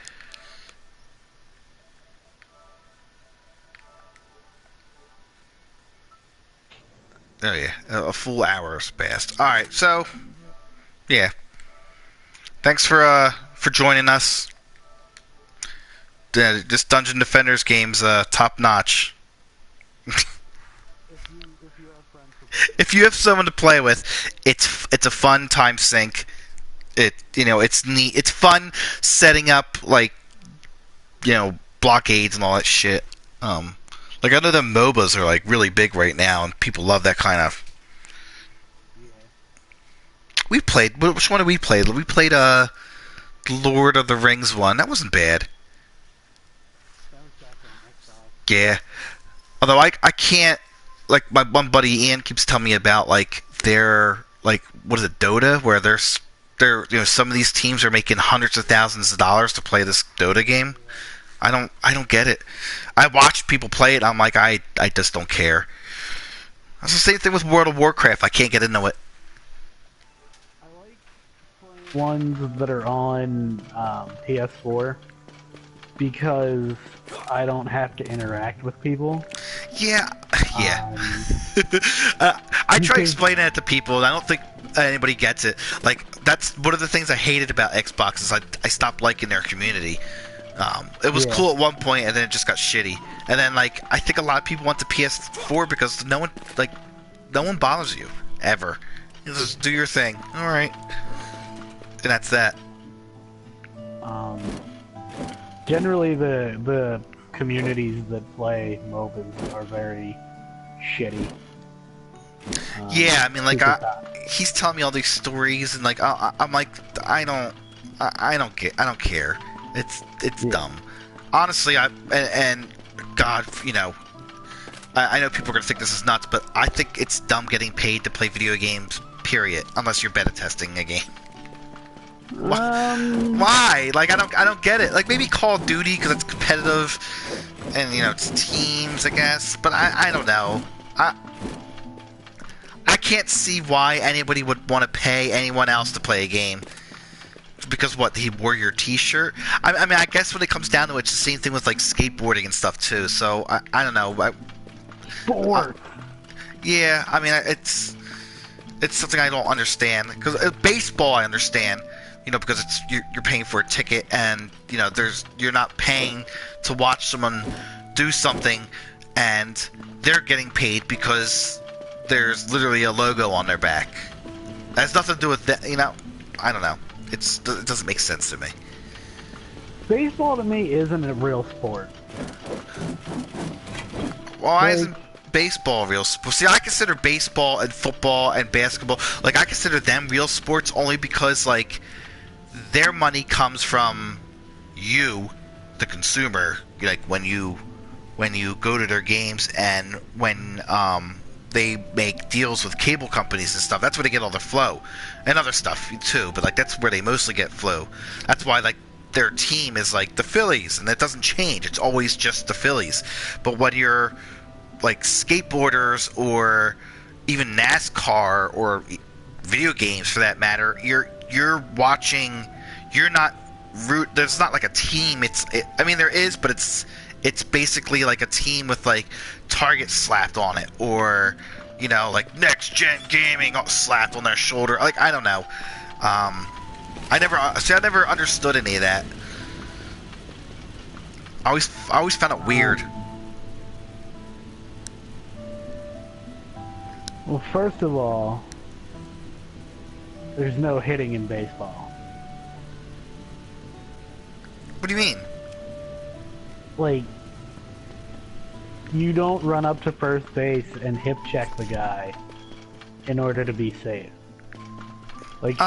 Oh yeah, a full hour has passed. Alright, so yeah. Thanks for joining us. This Dungeon Defenders game's top notch. If you have someone to play with, it's a fun time sink. It's neat. It's fun setting up like blockades and all that shit. Like I know the MOBAs are like really big right now, and people love that kind of. We played. Which one did we play? We played Lord of the Rings one. That wasn't bad. Yeah. Although I can't, like my one buddy Ian keeps telling me about like their like what is it, Dota, where they're some of these teams are making hundreds of thousands of dollars to play this Dota game. I don't get it. I watch people play it. I'm like I just don't care. It's the same thing with World of Warcraft. I can't get into it. Ones that are on PS4 because I don't have to interact with people. Yeah. I try explaining it to people, and I don't think anybody gets it. Like that's one of the things I hated about Xbox is I stopped liking their community. It was cool at one point, and then it just got shitty. And then like I think a lot of people want the PS4 because no one bothers you ever. You just do your thing. All right. And that's that. Generally, the communities that play MOBAs are very shitty. Yeah, I mean, like he's telling me all these stories, and like I'm like I don't care. It's dumb. Honestly, and God, I know people are gonna think this is nuts, but I think it's dumb getting paid to play video games. Period. Unless you're beta testing a game. Why? Like I don't get it. Like maybe Call of Duty because it's competitive, and it's teams, I guess. But I don't know. I can't see why anybody would want to pay anyone else to play a game. Because what, he wore your T-shirt? I mean, I guess when it comes down to it, it's the same thing with like skateboarding and stuff too. So I don't know. Sport. Yeah, I mean it's something I don't understand. Because baseball, I understand. Because you're paying for a ticket, and you're not paying to watch someone do something, and they're getting paid because there's literally a logo on their back. It has nothing to do with that. I don't know. It doesn't make sense to me. Baseball to me isn't a real sport. Why isn't baseball real sports? See, I consider baseball and football and basketball, like I consider them real sports only because like their money comes from you, the consumer, like when you go to their games and when they make deals with cable companies and stuff. That's where they get all their flow and other stuff too, but like that's where they mostly get flow. That's why like their team is like the Phillies, and that doesn't change. It's always just the Phillies. But when you're like skateboarders or even NASCAR or video games for that matter, you're watching. You're not there's not like a team. I mean there is, but it's basically like a team with like Target slapped on it, or like Next Gen Gaming slapped on their shoulder. Like I don't know. I never understood any of that. I always found it weird. Well, first of all, there's no hitting in baseball. What do you mean? Like, you don't run up to first base and hip check the guy in order to be safe. Like,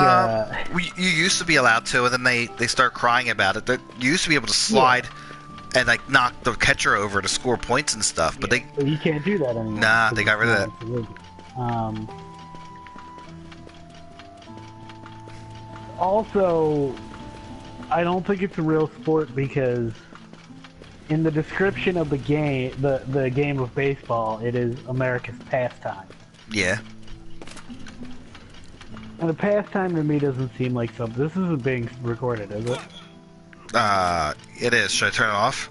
you used to be allowed to, and then they start crying about it. You used to be able to slide and like knock the catcher over to score points and stuff, but so you can't do that anymore. Nah, they got rid of that. Also, I don't think it's a real sport because in the description of the game, the game of baseball, it is America's pastime. Yeah. And a pastime to me doesn't seem like something. This isn't being recorded, is it? It is. Should I turn it off?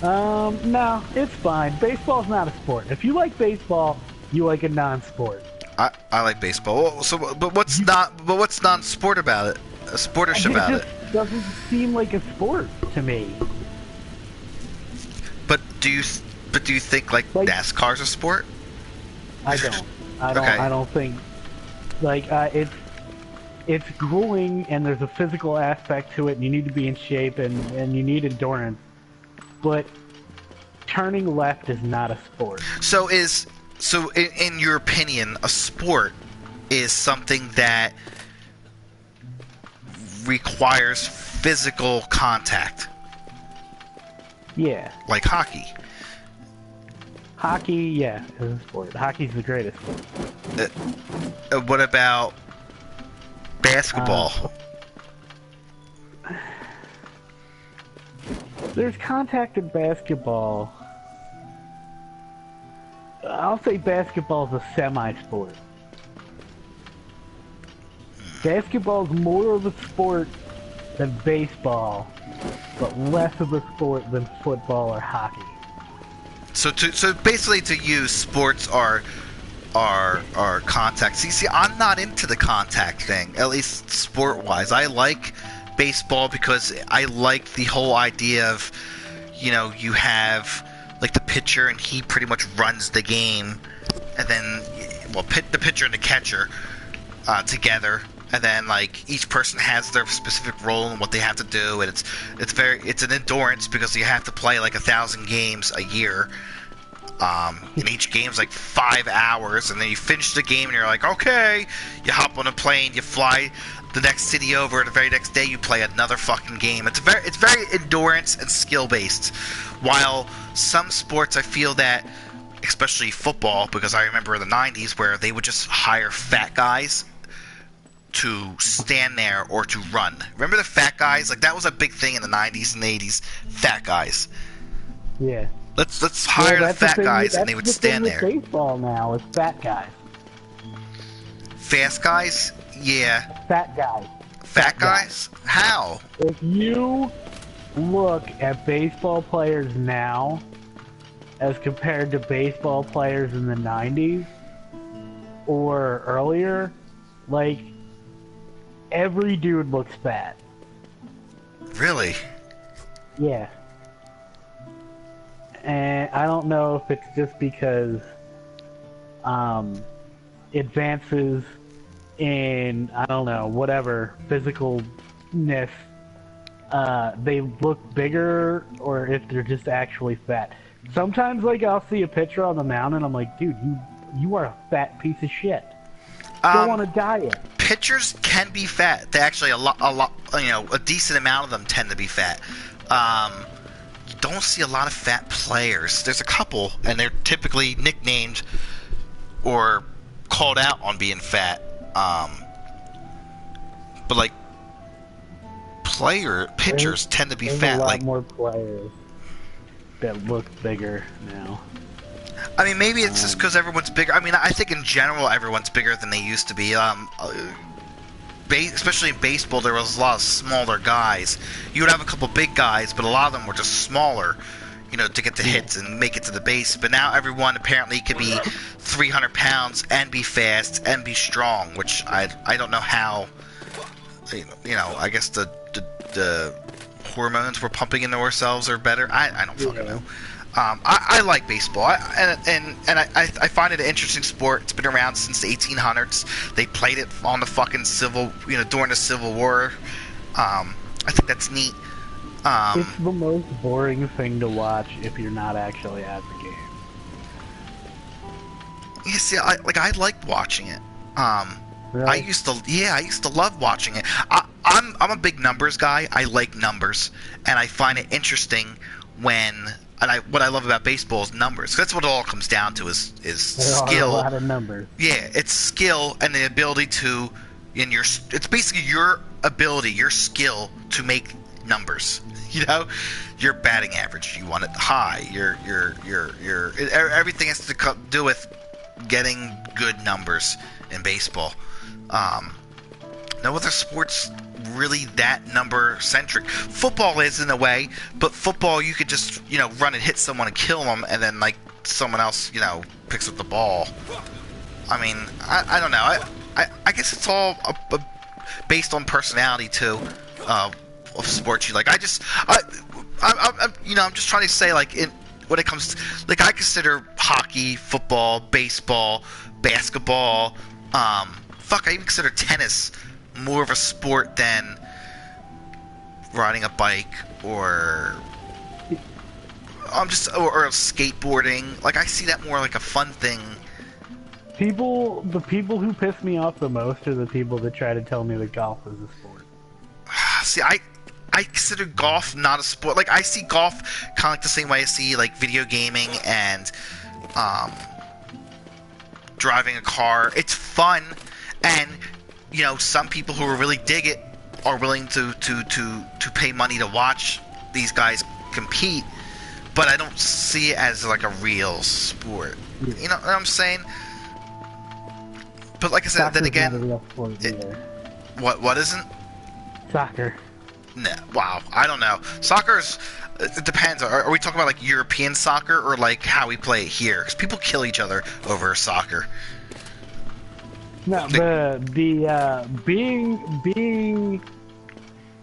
No, it's fine. Baseball's not a sport. If you like baseball, you like a non-sport. I like baseball. So, but what's non-sport about it? Sportish about it? It just doesn't seem like a sport to me. But do you think like NASCAR's a sport? I don't. I don't think. Like it's grueling, and there's a physical aspect to it, and you need to be in shape, and you need endurance. But turning left is not a sport. So in your opinion, a sport is something that requires physical contact. Yeah. Like hockey. Hockey, yeah, is a sport. Hockey's the greatest sport. What about basketball? There's contact in basketball. I'll say basketball's a semi-sport. Basketball's more of a sport than baseball, but less of a sport than football or hockey. So basically, to you, sports are contact. See, I'm not into the contact thing, at least sport-wise. I like baseball because I like the whole idea of, you have like the pitcher and he pretty much runs the game, and then the pitcher and the catcher together, and then like each person has their specific role and what they have to do, and it's an endurance because you have to play like 1,000 games a year. And each game's like 5 hours, and then you finish the game and you're like, okay, you hop on a plane, you fly the next city over, and the very next day you play another fucking game. It's very endurance and skill based. While some sports, I feel that, especially football, because I remember in the 90s where they would just hire fat guys to stand there or to run. Remember the fat guys? Like that was a big thing in the 90s and the 80s. Fat guys. Yeah. Let's hire the fat guys, and they would stand there. Baseball now is fat guys. Fast guys? Yeah. Fat guys. Fat guys? How? If you look at baseball players now as compared to baseball players in the 90s or earlier, like, every dude looks fat. Really? Yeah. And I don't know if it's just because advances in, I don't know, whatever, physicalness, they look bigger, or if they're just actually fat. Sometimes, like, I'll see a picture on the mound, and I'm like, dude, you are a fat piece of shit. Go on a diet. Pitchers can be fat. They actually, a lot, a decent amount of them tend to be fat. You don't see a lot of fat players. There's a couple, and they're typically nicknamed or called out on being fat. But like pitchers tend to be there's fat. A lot like more players that look bigger now. I mean, maybe it's just because everyone's bigger. I mean, I think in general everyone's bigger than they used to be. Especially in baseball, there was a lot of smaller guys. You would have a couple big guys, but a lot of them were just smaller, to get the hits and make it to the base. But now everyone apparently can be 300 pounds and be fast and be strong, which I don't know how. I guess the hormones we're pumping into ourselves are better. I don't fucking know. I like baseball, and I find it an interesting sport. It's been around since the 1800s. They played it on the fucking during the Civil War. I think that's neat. It's the most boring thing to watch if you're not actually at the game. You see, I liked watching it. Really? I used to love watching it. I'm a big numbers guy. I like numbers, and I find it interesting what I love about baseball is numbers. That's what it all comes down to is There skill. are a lot of numbers. Yeah, it's skill and the ability to, it's basically your ability, your skill to make numbers. You know, your batting average, you want it high. Everything has to do with getting good numbers in baseball. No other sports really that number centric. Football is in a way, but football you could just run and hit someone and kill them, and then like someone else picks up the ball. I mean, I don't know. I guess it's all based on personality too. Of sports you like. I'm just trying to say when it comes to, I consider hockey, football, baseball, basketball, I even consider tennis more of a sport than riding a bike or skateboarding. I see that more like a fun thing. The people who piss me off the most are the people that try to tell me that golf is a sport. See, I consider golf not a sport. I see golf kind of like the same way I see video gaming and driving a car. It's fun, and some people who really dig it are willing to pay money to watch these guys compete. But I don't see it as a real sport. You know what I'm saying? But like I said, Soccer's then again, not a real sport either. What isn't? Soccer. No, wow, I don't know. Soccer's, it depends. Are we talking about European soccer or how we play it here? Because people kill each other over soccer. No, being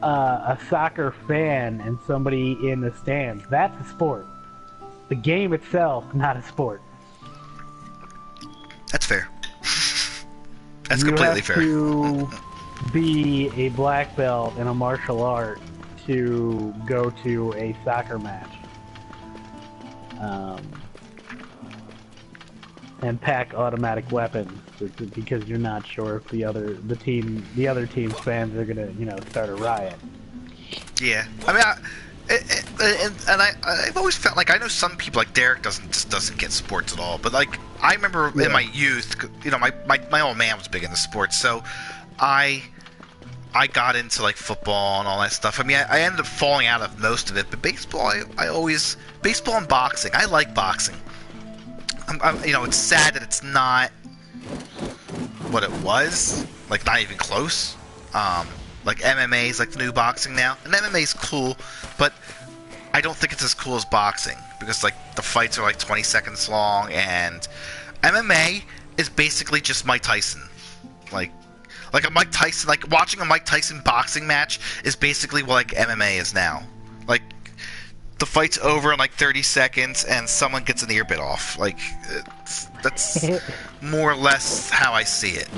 a soccer fan and somebody in the stands, that's a sport. The game itself, not a sport. That's fair. That's completely fair. You have to be a black belt in a martial art to go to a soccer match. And pack automatic weapons because you're not sure if the other team's fans are gonna start a riot. Yeah, I mean, I've always felt I know some people Derek doesn't get sports at all, but I remember in my youth, my old man was big into sports, so I got into football and all that stuff. I mean, I ended up falling out of most of it, but baseball, baseball and boxing. I like boxing. It's sad that it's not what it was. Not even close. MMA is the new boxing now, and MMA is cool, but I don't think it's as cool as boxing because the fights are 20 seconds long, and MMA is basically just Mike Tyson. Like a Mike Tyson, watching a Mike Tyson boxing match is basically what MMA is now. The fight's over in 30 seconds and someone gets an ear bit off. That's more or less how I see it.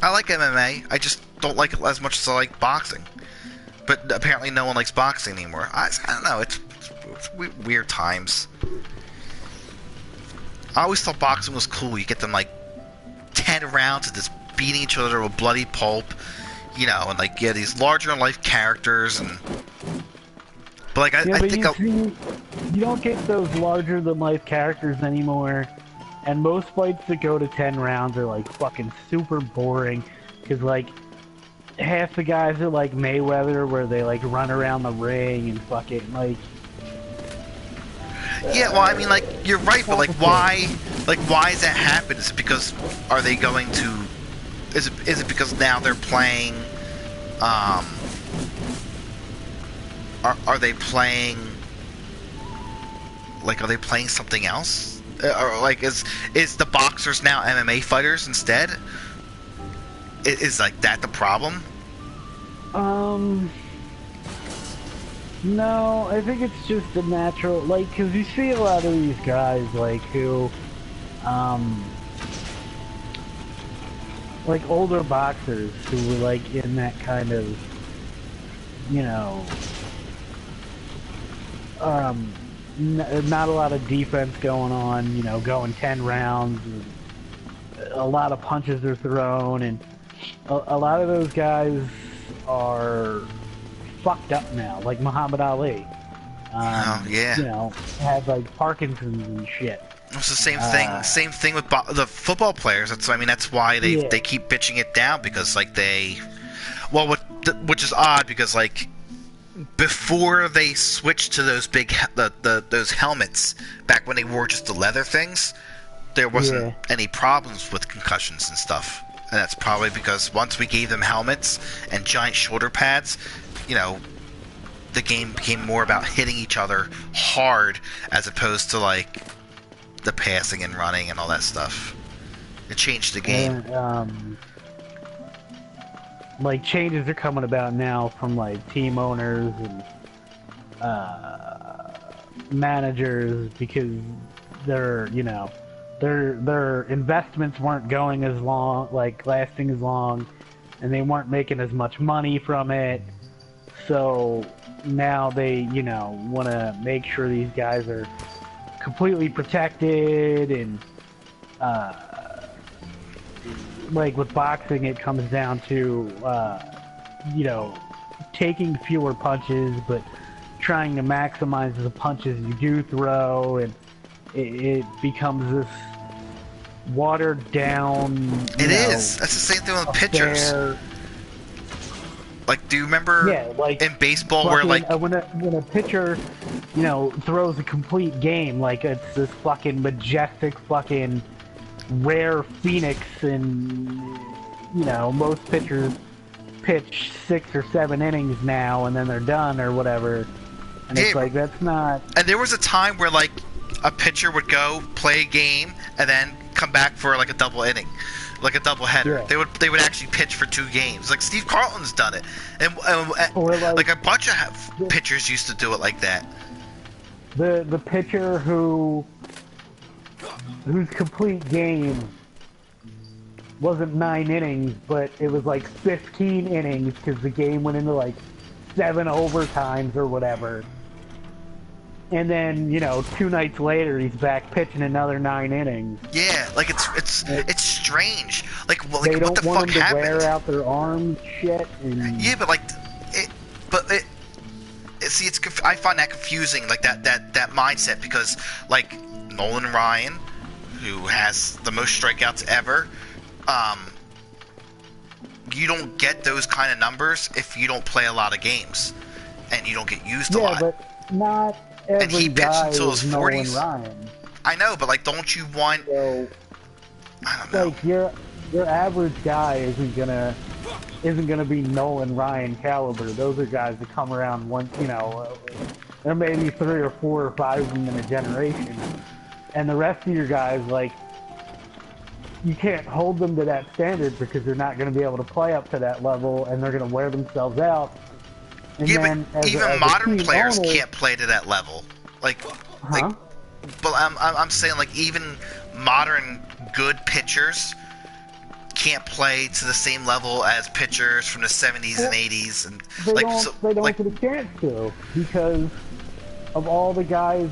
I like MMA, I just don't like it as much as I like boxing. But apparently no one likes boxing anymore. I don't know, it's weird times. I always thought boxing was cool. You get them 10 rounds of just beating each other to a bloody pulp, and these larger than life characters and. But I think you don't get those larger than life characters anymore, and most fights that go to 10 rounds are fucking super boring because half the guys are Mayweather where they run around the ring and fucking yeah, well, I mean, you're right, but why does that happen? Is it because are they going to? Is it because now they're playing? Are they playing? Are they playing something else? Or is the boxers now MMA fighters instead? Is that the problem? No, I think it's just a natural, because you see a lot of these guys, who, older boxers who were, in that kind of, not a lot of defense going on. You know, going 10 rounds. A lot of punches are thrown, and a lot of those guys are fucked up now, like Muhammad Ali. Oh yeah. You know, had like Parkinson's and shit. It's the same thing. Same thing with the football players. That's why they keep bitching it down because like which is odd because like before they switched to those big those helmets back when they wore just the leather things, there wasn't any problems with concussions and stuff. And that's probably because once we gave them helmets and giant shoulder pads, you know, the game became more about hitting each other hard as opposed to like the passing and running and all that stuff. It changed the game. And, like changes are coming about now from like team owners and managers because their investments weren't going as long, like lasting as long, and they weren't making as much money from it. So now they, want to make sure these guys are completely protected, and like with boxing, it comes down to taking fewer punches, but trying to maximize the punches you do throw, and it becomes this watered down. It is. That's the same thing with pitchers. Like, do you remember in baseball where like when a pitcher, throws a complete game, like it's this fucking majestic fucking rare phoenix, and most pitchers pitch 6 or 7 innings now, and then they're done or whatever. And it's like that's not. And there was a time where like a pitcher would go play a game and then come back for like a double inning. Like a double header. Yeah. They would actually pitch for 2 games. Like Steve Carlton's done it, and like a bunch of pitchers used to do it like that. The pitcher whose complete game wasn't 9 innings, but it was like 15 innings because the game went into like 7 overtimes or whatever. And then, 2 nights later, he's back pitching another 9 innings. Yeah, like it's strange. Like, they what don't the want fuck them to happened? wear out their arms, shit. And... Yeah, but see, I find that confusing, like that mindset, because like Nolan Ryan, who has the most strikeouts ever, you don't get those kind of numbers if you don't play a lot of games and you don't get used a lot. Yeah, but not. And he pitched until his 40s. Ryan. I know, but like, don't you want? So, I don't know. Like your average guy isn't gonna be Nolan Ryan caliber. Those are guys that come around once. There may be 3 or 4 or 5 of them in a generation, and the rest of your guys, like, you can't hold them to that standard because they're not going to be able to play up to that level, and they're going to wear themselves out. And yeah, but even modern players owner, can't play to that level. Like, huh? But I'm saying, like, even modern good pitchers can't play to the same level as pitchers from the 70s and 80s, and they don't get a chance to, because of all the guys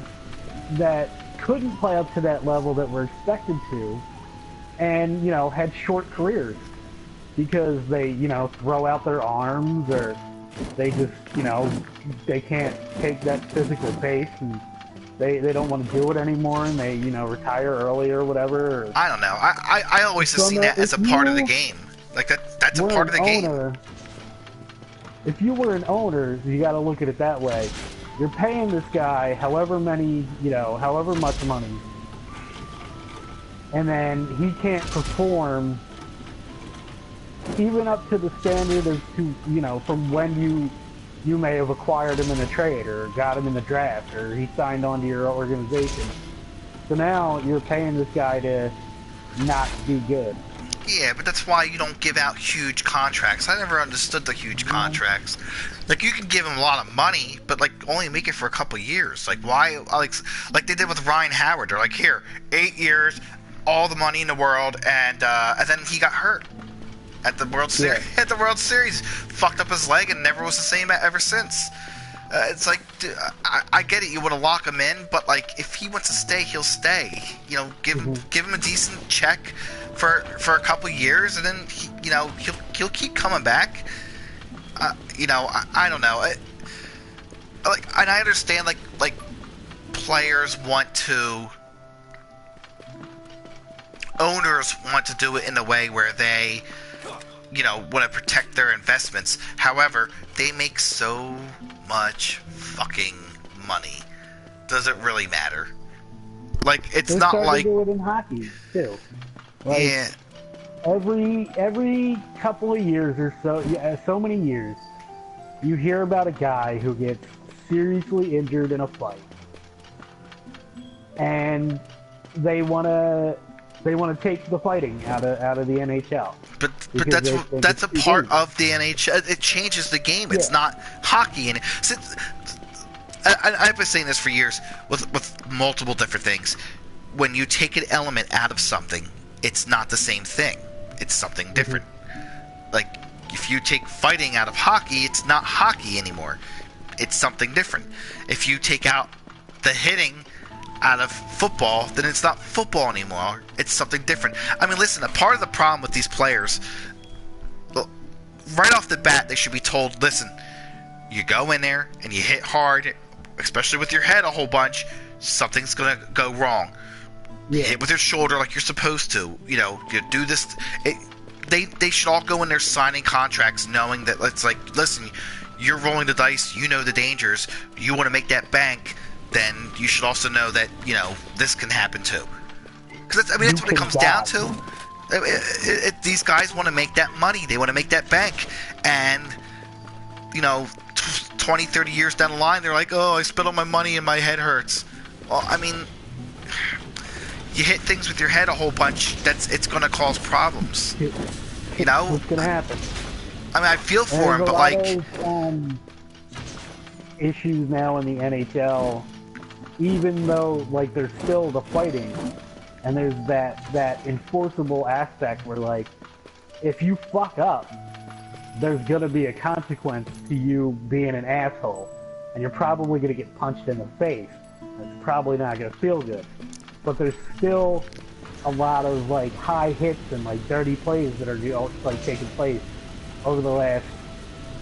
that couldn't play up to that level that were expected to, and had short careers because they throw out their arms, or they just, they can't take that physical pace, and they don't want to do it anymore, and they, retire early or whatever. Or... I don't know. I always have seen that as a part of the game. Like, that's a part of the game. If you were an owner, you got to look at it that way. You're paying this guy however much money, and then he can't perform even up to the standard of from when you may have acquired him in a trade or got him in the draft or he signed on to your organization. So now you're paying this guy to not be good. Yeah, but that's why you don't give out huge contracts. I never understood the huge contracts. Like, you can give him a lot of money, but like only make it for a couple years. Like, why? Like they did with Ryan Howard. They're like, here, 8 years, all the money in the world, and then he got hurt at the World Series. Yeah. At the World Series, fucked up his leg and never was the same ever since. It's like, dude, I get it. You want to lock him in, but like, if he wants to stay, he'll stay. You know, give him a decent check for a couple years, and then he'll keep coming back. I don't know. And I understand like players want to. Owners want to do it in a way where they, want to protect their investments. However, they make so much fucking money. Does it really matter? Like, it's They're not starting like... to do it in hockey, too. Like, yeah. Every couple of years or so, so many years, you hear about a guy who gets seriously injured in a fight. And they want to take the fighting out of the NHL. But that's a part of the NHL. It changes the game. It's not hockey. And I've been saying this for years with multiple different things. When you take an element out of something, it's not the same thing. It's something different. Like, if you take fighting out of hockey, it's not hockey anymore. It's something different. If you take out the hitting out of football, then it's not football anymore. It's something different. I mean, listen, a part of the problem with these players, right off the bat, they should be told, listen, you go in there and you hit hard, especially with your head a whole bunch, something's going to go wrong. Yeah. Hit with your shoulder like you're supposed to. You do this. They should all go in there signing contracts knowing that it's like, listen, you're rolling the dice, you know the dangers, you want to make that bank, then you should also know that, this can happen too. Because that's what it comes down to. These guys want to make that money. They want to make that bank. And, 20, 30 years down the line, they're like, oh, I spent all my money and my head hurts. Well, I mean, you hit things with your head a whole bunch, it's going to cause problems. What's going to happen? I mean, I feel for him, but like... issues now in the NHL, even though, like, there's still the fighting, and there's that enforceable aspect where, like, if you fuck up, there's going to be a consequence to you being an asshole, and you're probably going to get punched in the face. It's probably not going to feel good. But there's still a lot of, like, high hits and, like, dirty plays that are, like, taking place over the last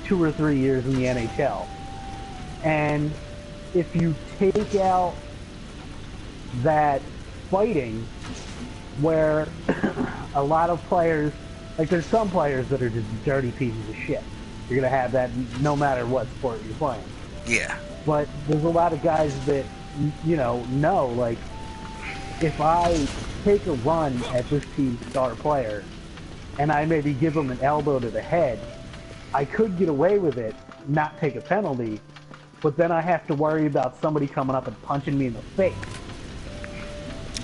2 or 3 years in the NHL. And if you take out that fighting, where a lot of players, like, there's some players that are just dirty pieces of shit. You're going to have that no matter what sport you're playing. Yeah. But there's a lot of guys that, know, like, if I take a run at this team's star player and I maybe give him an elbow to the head, I could get away with it, not take a penalty, but then I have to worry about somebody coming up and punching me in the face.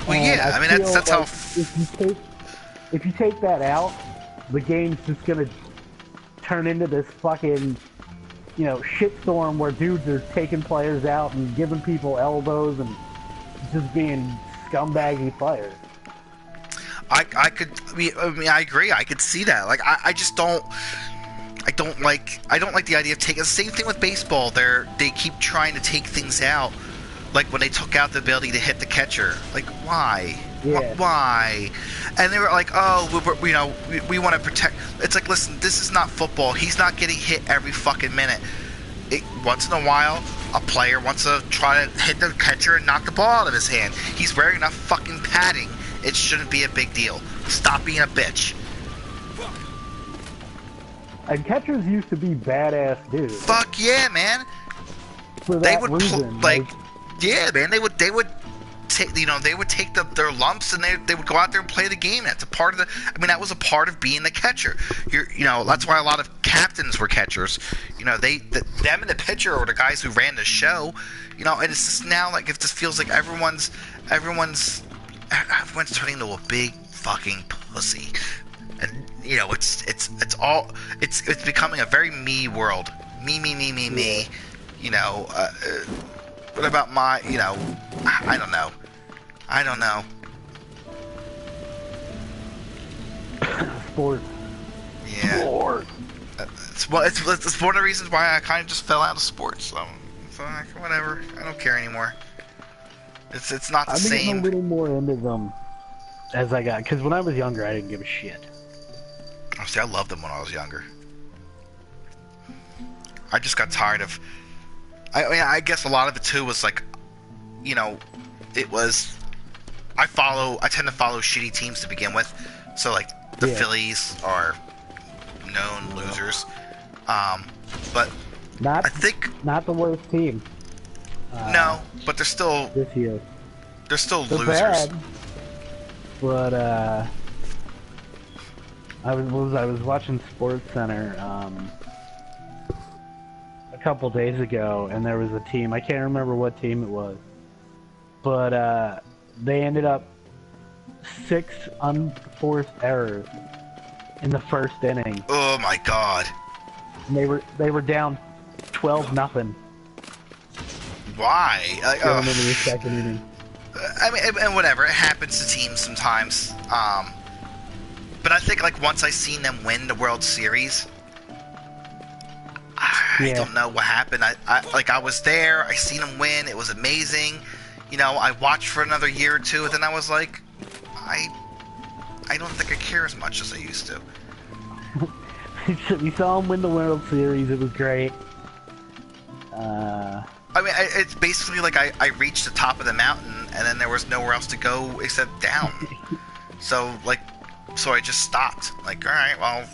Well, and yeah, I mean, that's like how... If you take that out, the game's just gonna turn into this fucking, shitstorm where dudes are taking players out and giving people elbows and just being scumbaggy players. I agree. I could see that. Like, I just don't... I don't like the idea of taking... The same thing with baseball. They keep trying to take things out. Like when they took out the ability to hit the catcher. Like, why? Yeah. Why? And they were like, oh, we want to protect... It's like, listen, this is not football. He's not getting hit every fucking minute. Once in a while, a player wants to try to hit the catcher and knock the ball out of his hand. He's wearing enough fucking padding. It shouldn't be a big deal. Stop being a bitch. And catchers used to be badass dudes. Fuck yeah, man. For that reason, yeah, man. They would take, they would take their lumps and they would go out there and play the game. That's a part of the. I mean, that was a part of being the catcher. That's why a lot of captains were catchers. Them and the pitcher were the guys who ran the show. And it's just now like it just feels like everyone's turning into a big fucking pussy. And it's becoming a very me world. Me. What about my? I don't know. Sports. Yeah. Sports. It's one of the reasons why I kind of just fell out of sports. So like, whatever. I don't care anymore. It's not the I've been getting a same. little more into them as I got, because when I was younger, I didn't give a shit. Oh, see, I loved them when I was younger. I just got tired of. I mean, I guess a lot of it too was like, you know, it was. I tend to follow shitty teams to begin with, so like the Phillies are known losers. But Not I think not the worst team. no, but they're still This year. they're still They're losers. bad, but I was watching Sports Center a couple days ago, and there was a team. I can't remember what team it was, but they ended up 6 unforced errors in the first inning. Oh my god! And they were down 12-0. Why? Going into the second inning. I mean, and whatever. It happens to teams sometimes. But I think like once I seen them win the World Series, I don't know what happened. I was there. I seen them win. It was amazing. You know, I watched for another year or two, and then I was like, I don't think I care as much as I used to. We saw them win the World Series. It was great. I mean, it's basically like I reached the top of the mountain, and then there was nowhere else to go except down. So I just stopped. Like, all right, well,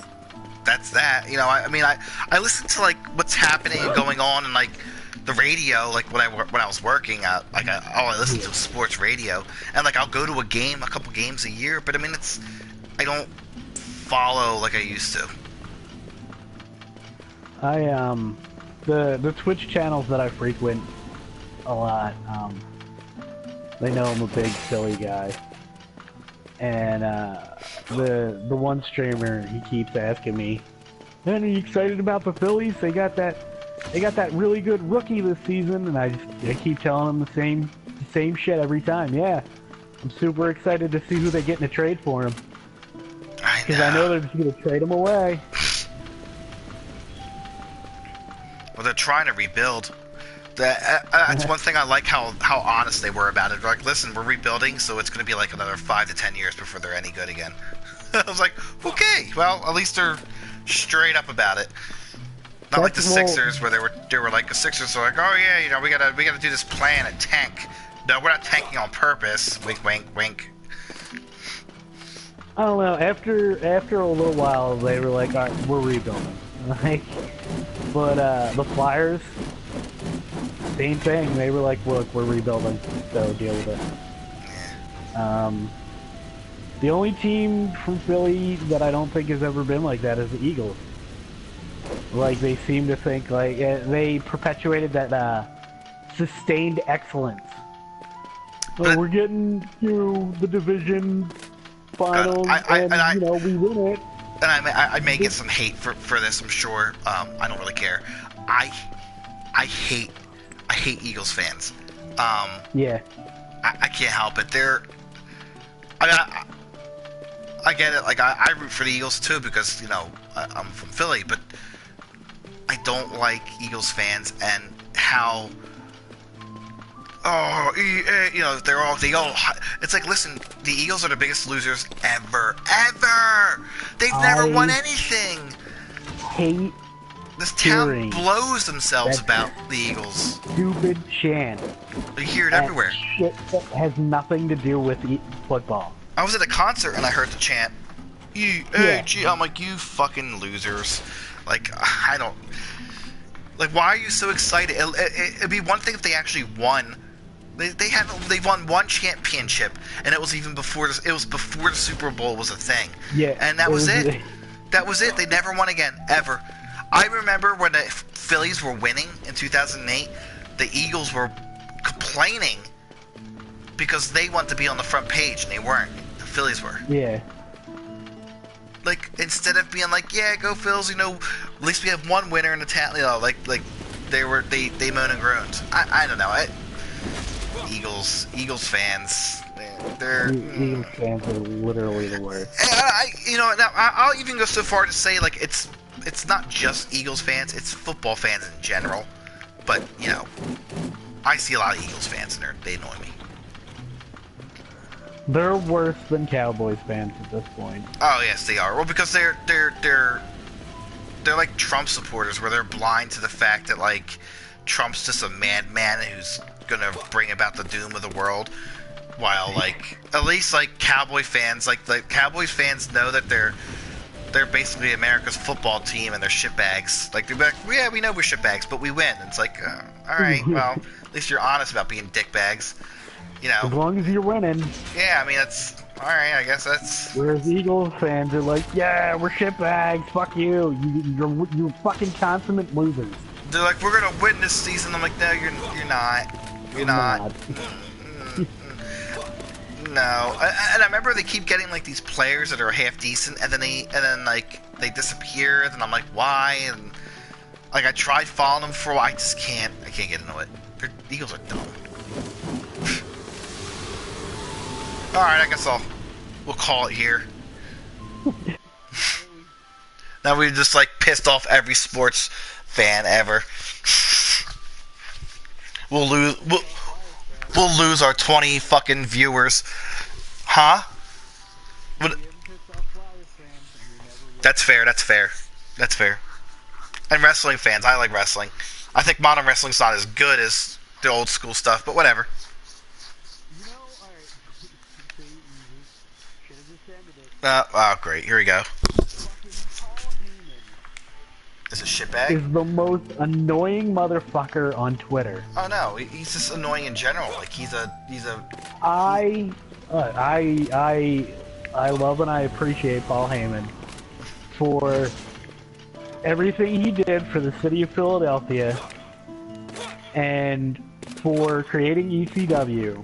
that's that. You know, I mean, I listen to like what's happening and going on, and like the radio, like when I was working, all I listen to is sports radio, and like I'll go to a couple games a year, but I mean, I don't follow like I used to. The Twitch channels that I frequent a lot, they know I'm a big Philly guy, and the one streamer, he keeps asking me, "Man, are you excited about the Phillies? They got that really good rookie this season," and I keep telling him the same shit every time. Yeah, I'm super excited to see who they get in a trade for him, because I know they're just gonna trade him away. Well, they're trying to rebuild. That's one thing I like how honest they were about it. They're like, listen, we're rebuilding, so it's going to be like another 5 to 10 years before they're any good again. I was like, okay, well, at least they're straight up about it. Not like the Sixers, where they were like the Sixers are like, oh yeah, you know, we gotta do this plan and tank. No, we're not tanking on purpose. Wink, wink, wink. I don't know. After a little while, they were like, all right, we're rebuilding. Like, but the Flyers, same thing. They were like, look, we're rebuilding, so deal with it. The only team from Philly that I don't think has ever been like that is the Eagles. Like, they seem to think, like, they perpetuated that sustained excellence. So we're getting to the division finals, and you know, we win it. And I may get some hate for this, I'm sure. I don't really care. I hate Eagles fans. Yeah. I can't help it. I get it. Like I root for the Eagles too because you know I'm from Philly, but I don't like Eagles fans and how. Oh, you know, they all. It's like, listen, the Eagles are the biggest losers ever. They've never won anything. Hate. This town blows themselves about the Eagles. Stupid chant. You hear it everywhere. Shit that has nothing to do with football. I was at a concert and I heard the chant. I'm like, you fucking losers. Like, I don't. Like, why are you so excited? It'd be one thing if they actually won. They won one championship, and it was even before the Super Bowl was a thing. Yeah, and that was it. That was it. They never won again, ever. I remember when the Phillies were winning in 2008, the Eagles were complaining because they wanted to be on the front page and they weren't. The Phillies were. Yeah. Like, instead of being like, yeah, go Phils, you know, at least we have one winner in the town, you know, like they moan and groaned. I don't know. Eagles fans, they're Eagles fans are literally the worst. I'll even go so far to say, like, it's not just Eagles fans, it's football fans in general. but you know, I see a lot of Eagles fans in there. They annoy me. They're worse than Cowboys fans at this point. Oh yes, they are. Well, because they're like Trump supporters, where they're blind to the fact that like Trump's just a madman who's gonna bring about the doom of the world. While like at least like Cowboy fans, like the Cowboys fans know that they're basically America's football team and they're shitbags. Like they're like, yeah, we know we're shitbags, but we win. And it's like, all right, well, at least you're honest about being dickbags. You know. As long as you're winning. Yeah, I mean that's all right. I guess that's. Whereas Eagles fans are like, yeah, we're shitbags. Fuck you. You're fucking consummate losers. They're like, we're gonna win this season. I'm like, no, you're not. You're not. No, and I remember they keep getting like these players that are half decent, and then like they disappear. And I'm like, why? And like I tried following them for a while. I just can't. I can't get into it. The Eagles are dumb. All right, I guess we'll call it here. Now we just like pissed off every sports fan ever. We'll lose our 20 fucking viewers. Huh? That's fair, that's fair. That's fair. And wrestling fans, I like wrestling. I think modern wrestling's not as good as the old school stuff, but whatever. Oh, great. Here we go. Is it shitbag? Is the most annoying motherfucker on Twitter. Oh no, he's just annoying in general. Like he's a. I love and I appreciate Paul Heyman for everything he did for the city of Philadelphia and for creating ECW.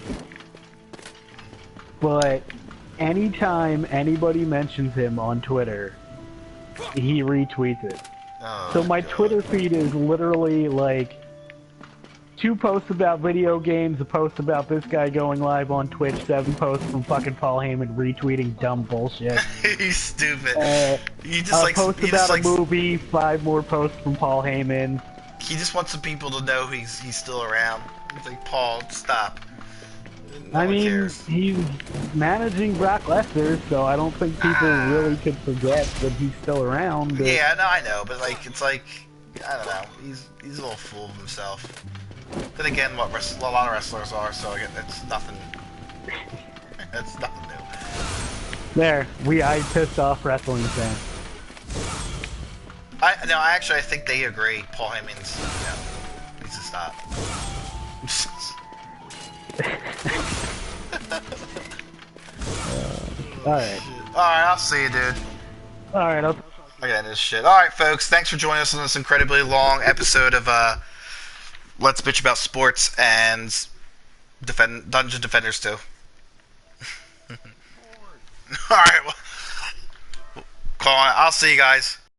But anytime anybody mentions him on Twitter, he retweets it. Oh, so my God. Twitter feed is literally like 2 posts about video games, a post about this guy going live on Twitch, 7 posts from fucking Paul Heyman retweeting dumb bullshit. He's stupid. He just a like post he about just, like, a movie, 5 more posts from Paul Heyman. He just wants the people to know he's still around. He's like, Paul, stop. No I one mean, cares. he's managing Brock Lesnar, so I don't think people really could forget that he's still around. But... Yeah, no, I know, but like, it's like, I don't know. He's a little fool of himself. Then again, a lot of wrestlers are, so it's nothing. It's nothing new. There, I pissed off wrestling fans. I think they agree. Paul Heyman's, needs to stop. Alright. Alright, I'll see you, dude. Alright, I gotta end this shit. Alright, folks, thanks for joining us on this incredibly long episode of Let's Bitch About Sports and Dungeon Defenders 2. Alright, well, I'll see you guys.